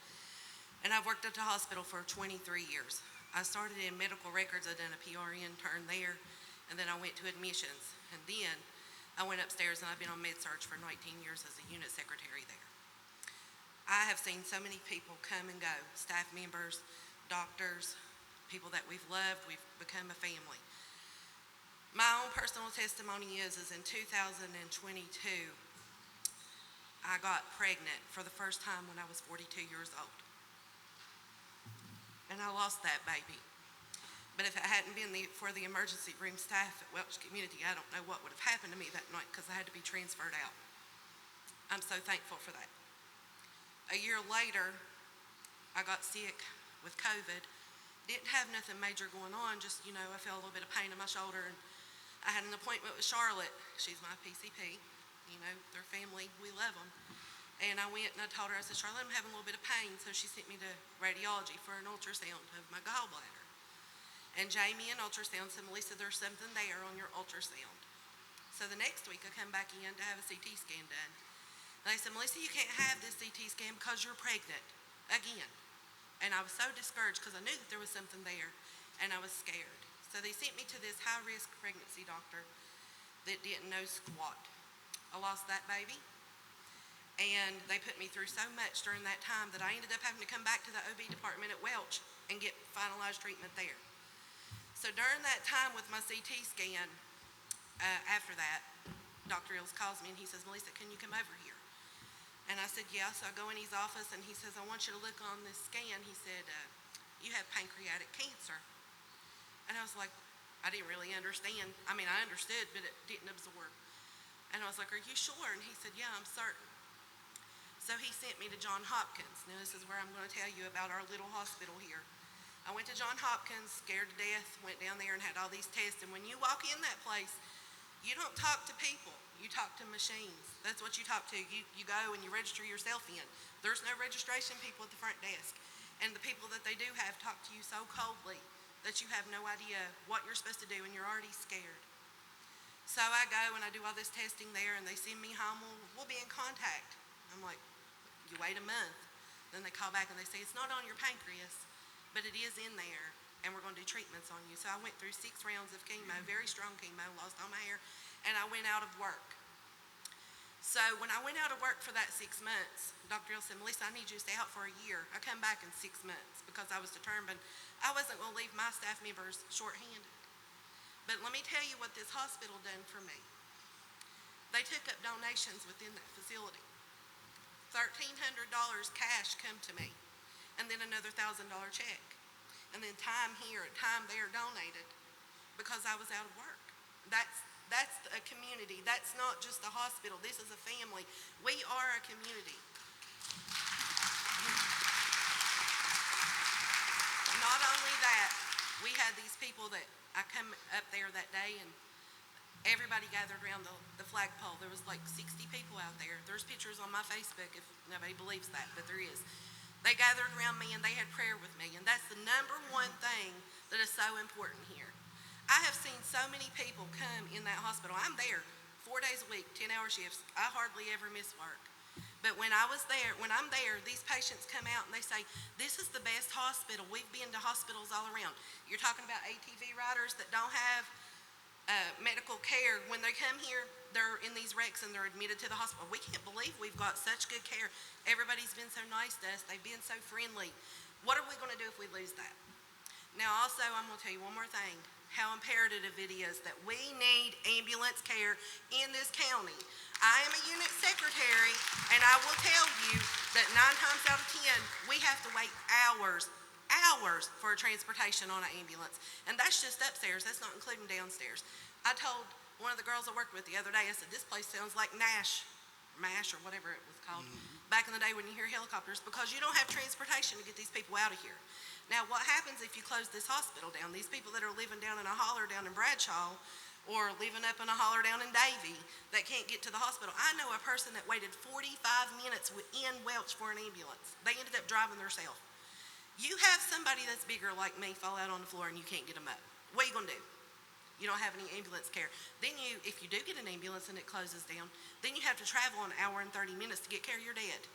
and I've worked at the hospital for 23 years. I started in medical records. I done a PRN turn there, and then I went to admissions, and then I went upstairs, and I've been on med-surg for 19 years as a unit secretary there. I have seen so many people come and go, staff members, doctors, people that we've loved. We've become a family. My own personal testimony is in 2022, I got pregnant for the first time when I was 42 years old. And I lost that baby. But if it hadn't been for the emergency room staff at Welch Community, I don't know what would have happened to me that night, because I had to be transferred out. I'm so thankful for that. A year later, I got sick with COVID. Didn't have nothing major going on, just, you know, I felt a little bit of pain in my shoulder, and I had an appointment with Charlotte. She's my PCP. You know, they're family, we love them. And I went and I told her, I said, Charlotte, I'm having a little bit of pain. So she sent me to radiology for an ultrasound of my gallbladder. And Jamie in ultrasound said, Melissa, there's something there on your ultrasound. So the next week I come back in to have a CT scan done. And they said, Melissa, you can't have this CT scan because you're pregnant again. And I was so discouraged because I knew that there was something there, and I was scared. So they sent me to this high-risk pregnancy doctor that didn't know squat. I lost that baby, and they put me through so much during that time that I ended up having to come back to the OB department at Welch and get finalized treatment there. So during that time with my CT scan, after that, Dr. Ills calls me and he says, Melissa, can you come over here? And I said, yeah. So I go in his office and he says, I want you to look on this scan. He said, you have pancreatic cancer. And I was like, I didn't really understand. I mean, I understood, but it didn't absorb. And I was like, are you sure? And he said, yeah, I'm certain. So he sent me to John Hopkins. Now this is where I'm going to tell you about our little hospital here. I went to John Hopkins, scared to death, went down there and had all these tests. And when you walk in that place, you don't talk to people, you talk to machines. That's what you talk to. You go and you register yourself in. There's no registration people at the front desk. And the people that they do have talk to you so coldly that you have no idea what you're supposed to do and you're already scared. So I go and I do all this testing there and they send me home, we'll be in contact. I'm like, you wait a month. Then they call back and they say, it's not on your pancreas, but it is in there and we're going to do treatments on you. So I went through 6 rounds of chemo, very strong chemo, lost all my hair, and I went out of work. So when I went out of work for that 6 months, Dr. Hill said, Melissa, I need you to stay out for a year. I come back in 6 months because I was determined I wasn't going to leave my staff members shorthanded. But let me tell you what this hospital done for me. They took up donations within that facility. $1,300 cash come to me, and then another $1,000 check. And then time here, time there donated because I was out of work. That's a community. That's not just a hospital. This is a family. We are a community. Not only that, we had these people that I come up there that day and everybody gathered around the flagpole. There was like 60 people out there. There's pictures on my Facebook if nobody believes that, but there is. They gathered around me and they had prayer with me, and that's the number one thing that is so important here. I have seen so many people come in that hospital. I'm there 4 days a week, 10-hour shifts. I hardly ever miss work. But when I'm there, these patients come out and they say, this is the best hospital. We've been to hospitals all around. You're talking about ATV riders that don't have medical care. When they come here, they're in these wrecks and they're admitted to the hospital. We can't believe we've got such good care. Everybody's been so nice to us. They've been so friendly. What are we going to do if we lose that? Now, also, I'm going to tell you one more thing, how imperative it is that we need ambulance care in this county. I am a unit secretary, and I will tell you that 9 times out of 10, we have to wait hours for a transportation on an ambulance. And that's just upstairs. That's not including downstairs. I told one of the girls I worked with the other day, I said, this place sounds like MASH or whatever it was called, back in the day when you hear helicopters, because you don't have transportation to get these people out of here. Now, what happens if you close this hospital down? These people that are living down in a holler down in Bradshaw or living up in a holler down in Davie that can't get to the hospital. I know a person that waited 45 minutes in Welch for an ambulance. They ended up driving themselves. You have somebody that's bigger like me fall out on the floor and you can't get them up. What are you going to do? You don't have any ambulance care. Then if you do get an ambulance and it closes down, then you have to travel an hour and 30 minutes to get care. You're dead.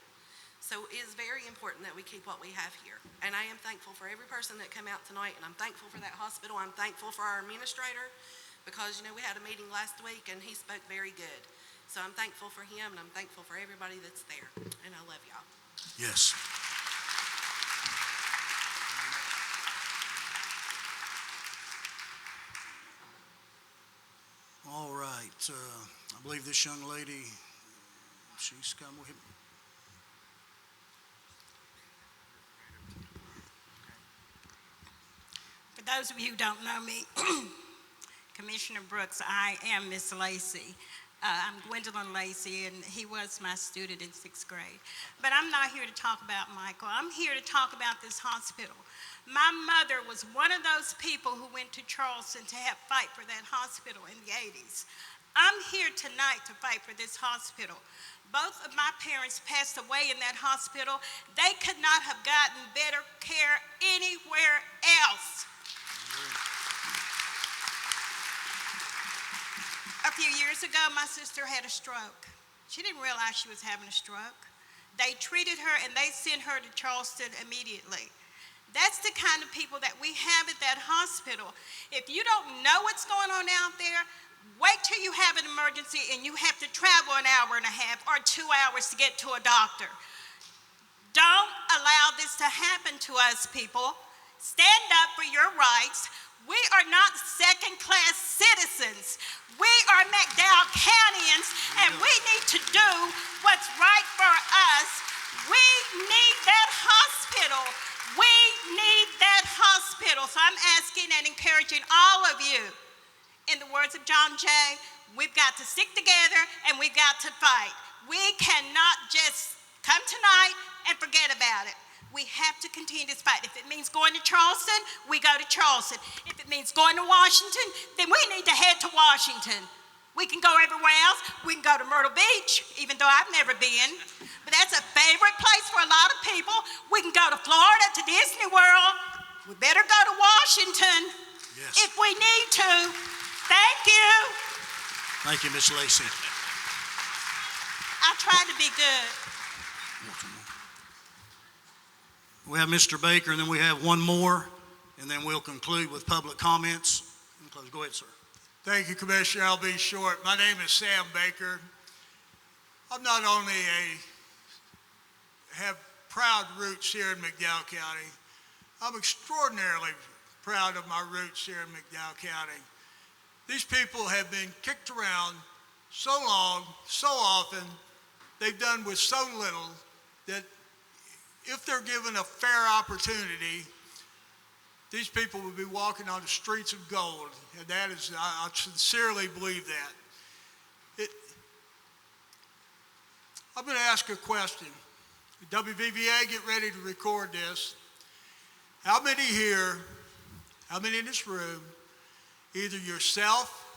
So it is very important that we keep what we have here. And I am thankful for every person that came out tonight, and I'm thankful for that hospital. I'm thankful for our administrator because, we had a meeting last week and he spoke very good. So I'm thankful for him and I'm thankful for everybody that's there. And I love y'all. Yes. All right. I believe this young lady, she's come with him. For those of you who don't know me, Commissioner Brooks, I am Miss Lacey. I'm Gwendolyn Lacey, and he was my student in 6th grade. But I'm not here to talk about Michael. I'm here to talk about this hospital. My mother was one of those people who went to Charleston to help fight for that hospital in the 80s. I'm here tonight to fight for this hospital. Both of my parents passed away in that hospital. They could not have gotten better care anywhere else. A few years ago, my sister had a stroke. She didn't realize she was having a stroke. They treated her and they sent her to Charleston immediately. That's the kind of people that we have at that hospital. If you don't know what's going on out there, wait till you have an emergency and you have to travel an hour and a half or 2 hours to get to a doctor. Don't allow this to happen to us, people. Stand up for your rights. We are not second-class citizens. We are McDowell Countyans, and we need to do what's right for us. We need that hospital. We need that hospital. So I'm asking and encouraging encouraging all of you. In the words of John Jay, we've got to stick together and we've got to fight. We cannot just come tonight and forget about it. We have to continue this fight. If it means going to Charleston, we go to Charleston. If it means going to Washington, then we need to head to Washington. We can go everywhere else. We can go to Myrtle Beach, even though I've never been. But that's a favorite place for a lot of people. We can go to Florida, to Disney World. We better go to Washington if we need to. Thank you. Thank you, Miss Lacey. I tried to be good. We have Mr. Baker, and then we have one more, and then we'll conclude with public comments. Go ahead, sir. Thank you, Commissioner. I'll be short. My name is Sam Baker. I'm not only have proud roots here in McDowell County, I'm extraordinarily proud of my roots here in McDowell County. These people have been kicked around so long, so often, they've done with so little that if they're given a fair opportunity, these people will be walking on the streets of gold. And that is, I sincerely believe that. I'm going to ask a question. WVVA, get ready to record this. How many here, how many in this room, either yourself,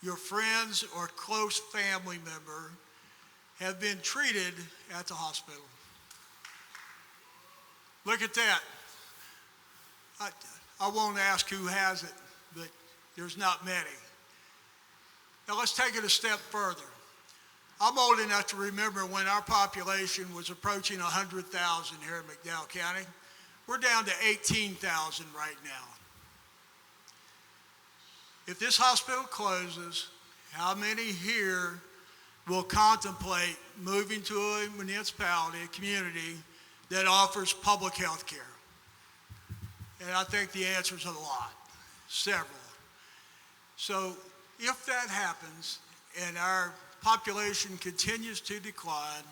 your friends, or close family member have been treated at the hospital? Look at that. I won't ask who has it, but there's not many. Now let's take it a step further. I'm old enough to remember when our population was approaching 100,000 here in McDowell County. We're down to 18,000 right now. If this hospital closes, how many here will contemplate moving to a municipality, a community that offers public health care? And I think the answer is a lot, several. So if that happens and our population continues to decline,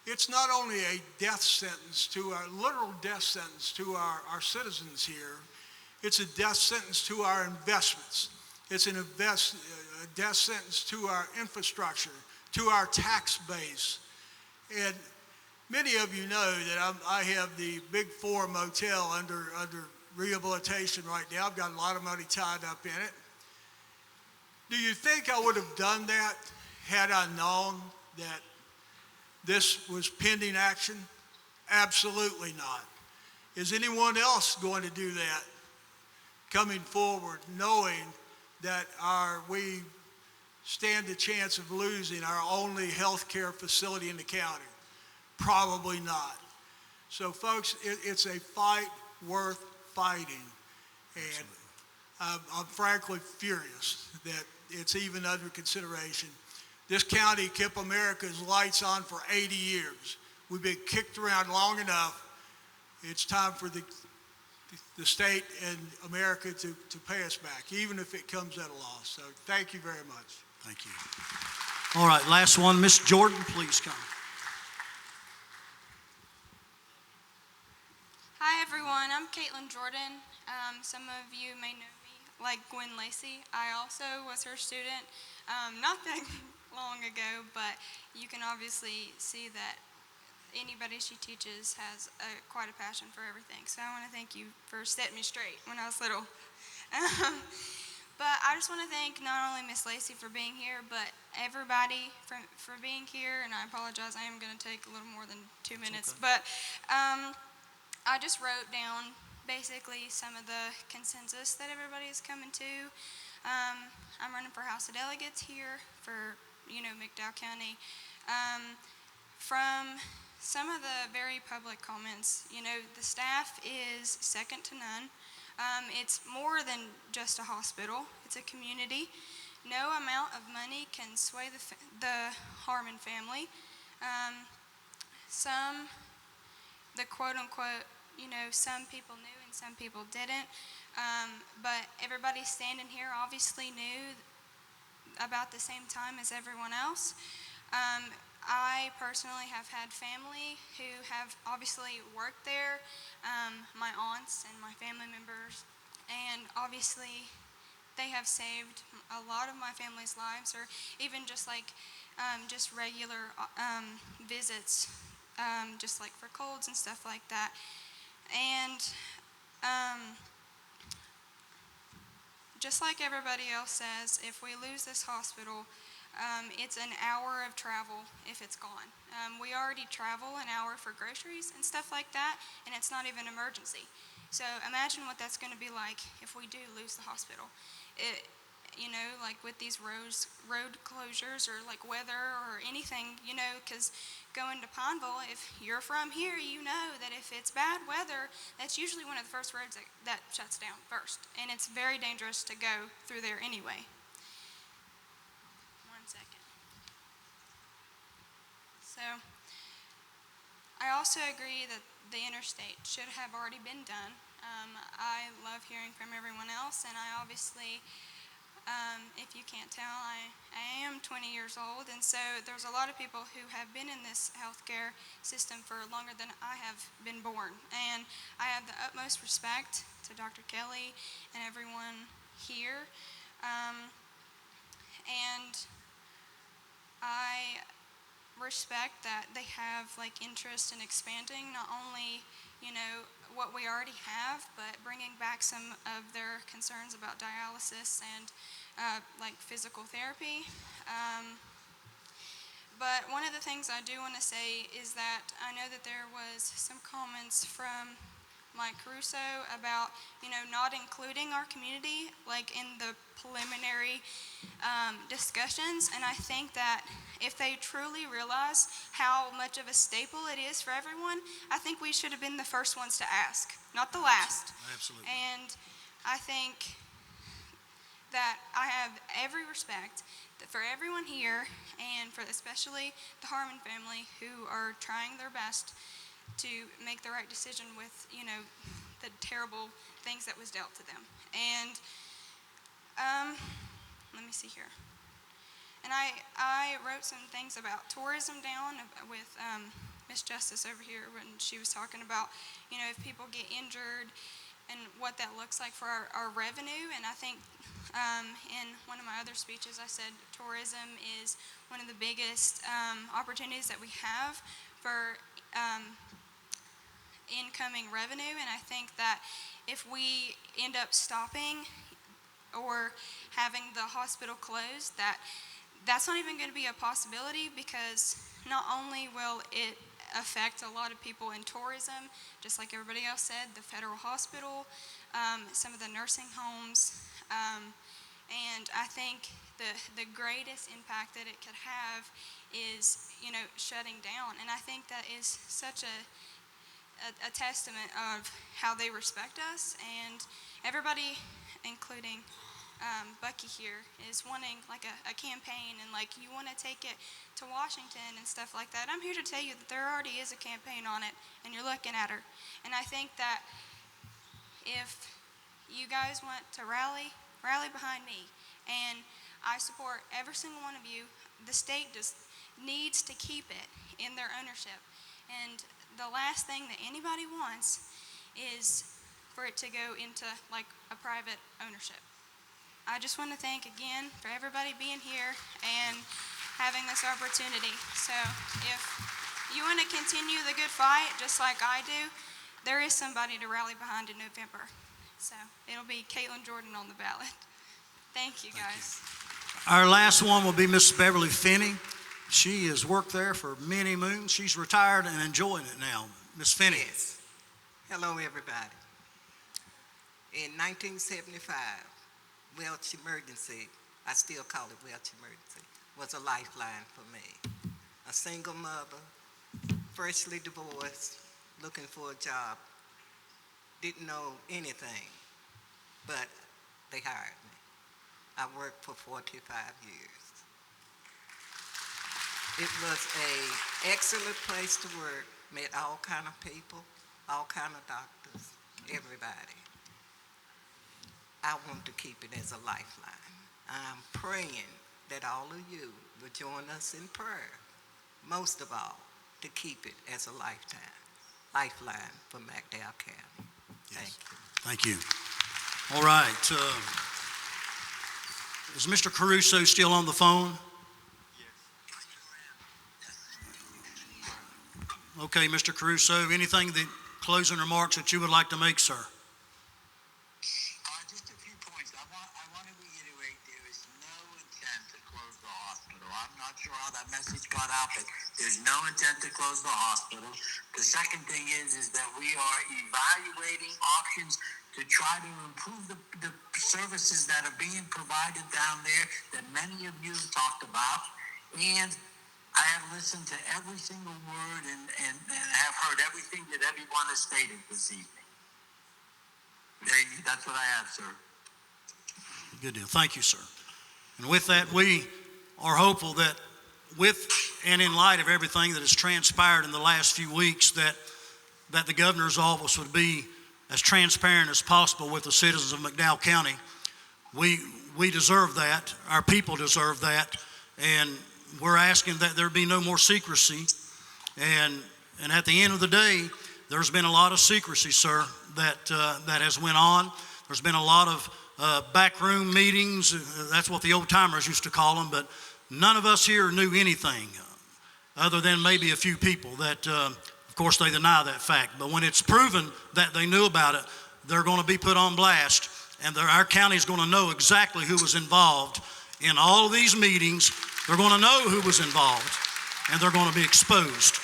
it's not only a death sentence to our, literal death sentence to our citizens here, it's a death sentence to our investments. It's a death sentence to our infrastructure, to our tax base. And many of you know that I have the Big Four Motel under rehabilitation right now. I've got a lot of money tied up in it. Do you think I would have done that had I known that this was pending action? Absolutely not. Is anyone else going to do that coming forward, knowing that we stand a chance of losing our only health care facility in the county? Probably not. So folks, it's a fight worth fighting. And I'm frankly furious that it's even under consideration. This county kept America's lights on for 80 years. We've been kicked around long enough. It's time for the state and America to pay us back, even if it comes at a loss. So thank you very much. Thank you. All right, last one. Miss Jordan, please come. Hi, everyone. I'm Caitlin Jordan. Some of you may know me like Gwen Lacey. I also was her student not that long ago, but you can obviously see that anybody she teaches has quite a passion for everything. So I want to thank you for setting me straight when I was little. But I just want to thank not only Miss Lacey for being here, but everybody for being here. And I apologize, I am going to take a little more than 2 minutes. Okay. But I just wrote down basically some of the consensus that everybody is coming to. I'm running for House of Delegates here for, McDowell County. From some of the very public comments, the staff is second to none. It's more than just a hospital. It's a community. No amount of money can sway the Harmon family. The quote-unquote, some people knew and some people didn't. But everybody standing here obviously knew about the same time as everyone else. I personally have had family who have obviously worked there. My aunts and my family members And obviously, they have saved a lot of my family's lives, or even just like just regular visits, just like for colds and stuff like that. And just like everybody else says, if we lose this hospital, it's an hour of travel if it's gone. We already travel an hour for groceries and stuff like that, and it's not even emergency. So imagine what that's going to be like if we do lose the hospital. Like with these road closures or like weather or anything, because going to Pineville, if you're from here, you know that if it's bad weather, that's usually one of the first roads that shuts down first. And it's very dangerous to go through there anyway. 1 second. So I also agree that the interstate should have already been done. I love hearing from everyone else, and I obviously, if you can't tell, I am 20 years old, and so there's a lot of people who have been in this healthcare system for longer than I have been born. And I have the utmost respect to Dr. Kelly and everyone here. And I respect that they have like interest in expanding not only what we already have, but bringing back some of their concerns about dialysis and like physical therapy. But one of the things I do want to say is that I know that there was some comments from Mike Caruso about not including our community like in the preliminary discussions, and I think that if they truly realize how much of a staple it is for everyone, I think we should have been the first ones to ask, not the last. Absolutely. And I think that I have every respect for everyone here, and for especially the Harmon family, who are trying their best to make the right decision with the terrible things that was dealt to them. And let me see here. And I wrote some things about tourism down with Miss Justice over here when she was talking about, if people get injured and what that looks like for our revenue. And I think in one of my other speeches, I said tourism is one of the biggest opportunities that we have for incoming revenue. And I think that if we end up stopping or having the hospital closed, that's not even going to be a possibility, because not only will it affect a lot of people in tourism, just like everybody else said, the federal hospital, some of the nursing homes, and I think the greatest impact that it could have is, shutting down. And I think that is such a testament of how they respect us, and everybody, including Bucky here, is wanting like a campaign, and like you want to take it to Washington and stuff like that. I'm here to tell you that there already is a campaign on it, and you're looking at her. And I think that if you guys want to rally behind me, and I support every single one of you. The state just needs to keep it in their ownership, and the last thing that anybody wants is for it to go into like a private ownership. I just want to thank again for everybody being here and having this opportunity. So if you want to continue the good fight, just like I do, there is somebody to rally behind in November. So it'll be Caitlin Jordan on the ballot. Thank you, guys. Our last one will be Miss Beverly Finney. She has worked there for many moons. She's retired and enjoying it now. Miss Finney. Yes. Hello, everybody. In 1975, Welch Emergency, I still call it Welch Emergency, was a lifeline for me. A single mother, freshly divorced, looking for a job, didn't know anything, but they hired me. I worked for 45 years. It was an excellent place to work, met all kind of people, all kind of doctors, everybody. I want to keep it as a lifeline. I'm praying that all of you will join us in prayer, most of all, to keep it as a lifeline for McDowell County. Yes. Thank you. Thank you. All right. Is Mr. Caruso still on the phone? Okay, Mr. Caruso, anything that closing remarks that you would like to make, sir? Just a few points. I want to reiterate there is no intent to close the hospital. I'm not sure how that message got out, but there's no intent to close the hospital. The second thing is that we are evaluating options to try to improve the services that are being provided down there that many of you have talked about. And I have listened to every single word and have heard everything that everyone has stated this evening. That's what I have, sir. Good deal. Thank you, sir. And with that, we are hopeful that with and in light of everything that has transpired in the last few weeks, that the governor's office would be as transparent as possible with the citizens of McDowell County. We deserve that. Our people deserve that. And we're asking that there be no more secrecy. And at the end of the day, there's been a lot of secrecy, sir, that has went on. There's been a lot of backroom meetings. That's what the old timers used to call them. But none of us here knew anything other than maybe a few people that, of course, they deny that fact. But when it's proven that they knew about it, they're going to be put on blast. And our county is going to know exactly who was involved in all of these meetings. They're going to know who was involved, and they're going to be exposed.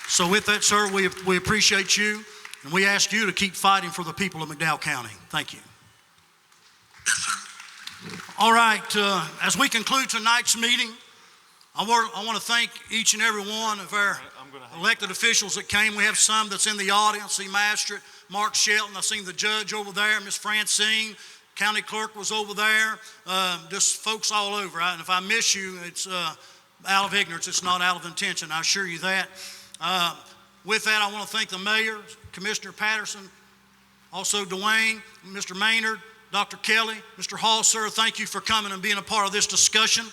So with that, sir, we appreciate you, and we ask you to keep fighting for the people of McDowell County. Thank you. All right, as we conclude tonight's meeting, I want to thank each and every one of our elected officials that came. We have some that's in the audience. See Magistrate Mark Shelton. I seen the judge over there, Miss Francine. County clerk was over there. Just folks all over. And if I miss you, it's out of ignorance. It's not out of intention. I assure you that. With that, I want to thank the mayor, Commissioner Patterson, also Dwayne, Mr. Maynard, Dr. Kelly, Mr. Hall, sir. Thank you for coming and being a part of this discussion.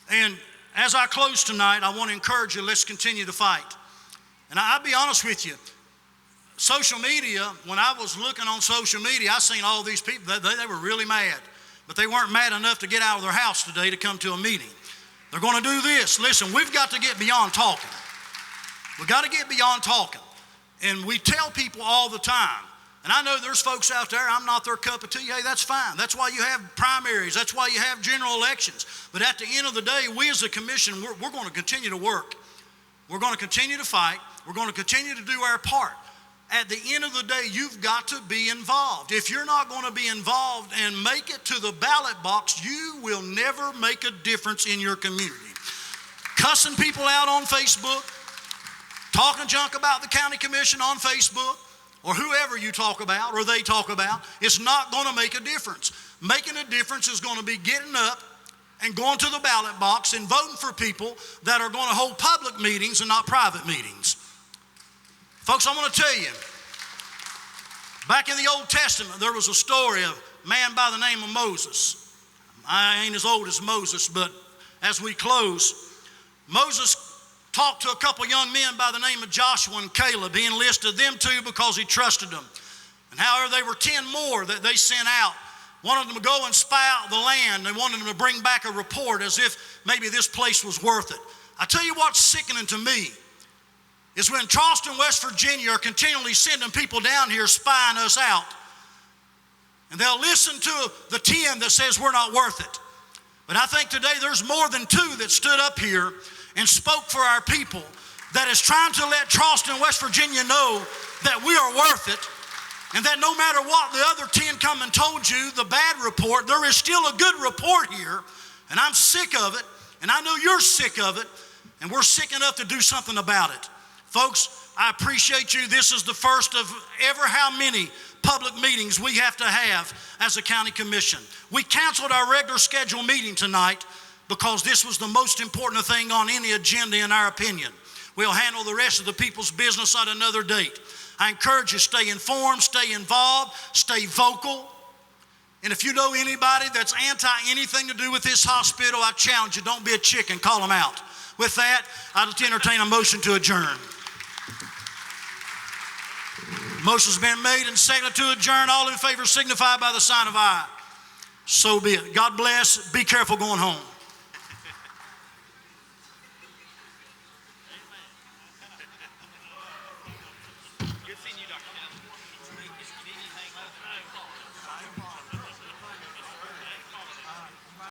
And as I close tonight, I want to encourage you, let's continue to fight. And I'll be honest with you, social media, when I was looking on social media, I seen all these people, they were really mad. But they weren't mad enough to get out of their house today to come to a meeting. They're going to do this. Listen, we've got to get beyond talking. We've got to get beyond talking. And we tell people all the time, and I know there's folks out there, I'm not their cup of tea. Hey, that's fine. That's why you have primaries. That's why you have general elections. But at the end of the day, we as a commission, we're going to continue to work. We're going to continue to fight. We're going to continue to do our part. At the end of the day, you've got to be involved. If you're not going to be involved and make it to the ballot box, you will never make a difference in your community. Cussing people out on Facebook, talking junk about the county commission on Facebook, or whoever you talk about or they talk about, it's not going to make a difference. Making a difference is going to be getting up and going to the ballot box and voting for people that are going to hold public meetings and not private meetings. Folks, I'm going to tell you, back in the Old Testament, there was a story of a man by the name of Moses. I ain't as old as Moses, but as we close, Moses talked to a couple young men by the name of Joshua and Caleb. He enlisted them too because he trusted them. And however, there were 10 more that they sent out, wanted them to go and spy out the land. They wanted them to bring back a report as if maybe this place was worth it. I tell you what's sickening to me is when Charleston, West Virginia are continually sending people down here spying us out. And they'll listen to the 10 that says we're not worth it. But I think today there's more than 2 that stood up here and spoke for our people that is trying to let Charleston, West Virginia know that we are worth it, and that no matter what the other 10 come and told you, the bad report, there is still a good report here, and I'm sick of it, and I know you're sick of it, and we're sick enough to do something about it. Folks, I appreciate you. This is the first of ever how many public meetings we have to have as a county commission. We canceled our regular scheduled meeting tonight because this was the most important thing on any agenda in our opinion. We'll handle the rest of the people's business on another date. I encourage you, stay informed, stay involved, stay vocal. And if you know anybody that's anti anything to do with this hospital, I challenge you, don't be a chicken, call them out. With that, I'll entertain a motion to adjourn. Motion's been made and seconded to adjourn. All in favor signify by the sign of aye. So be it. God bless. Be careful going home.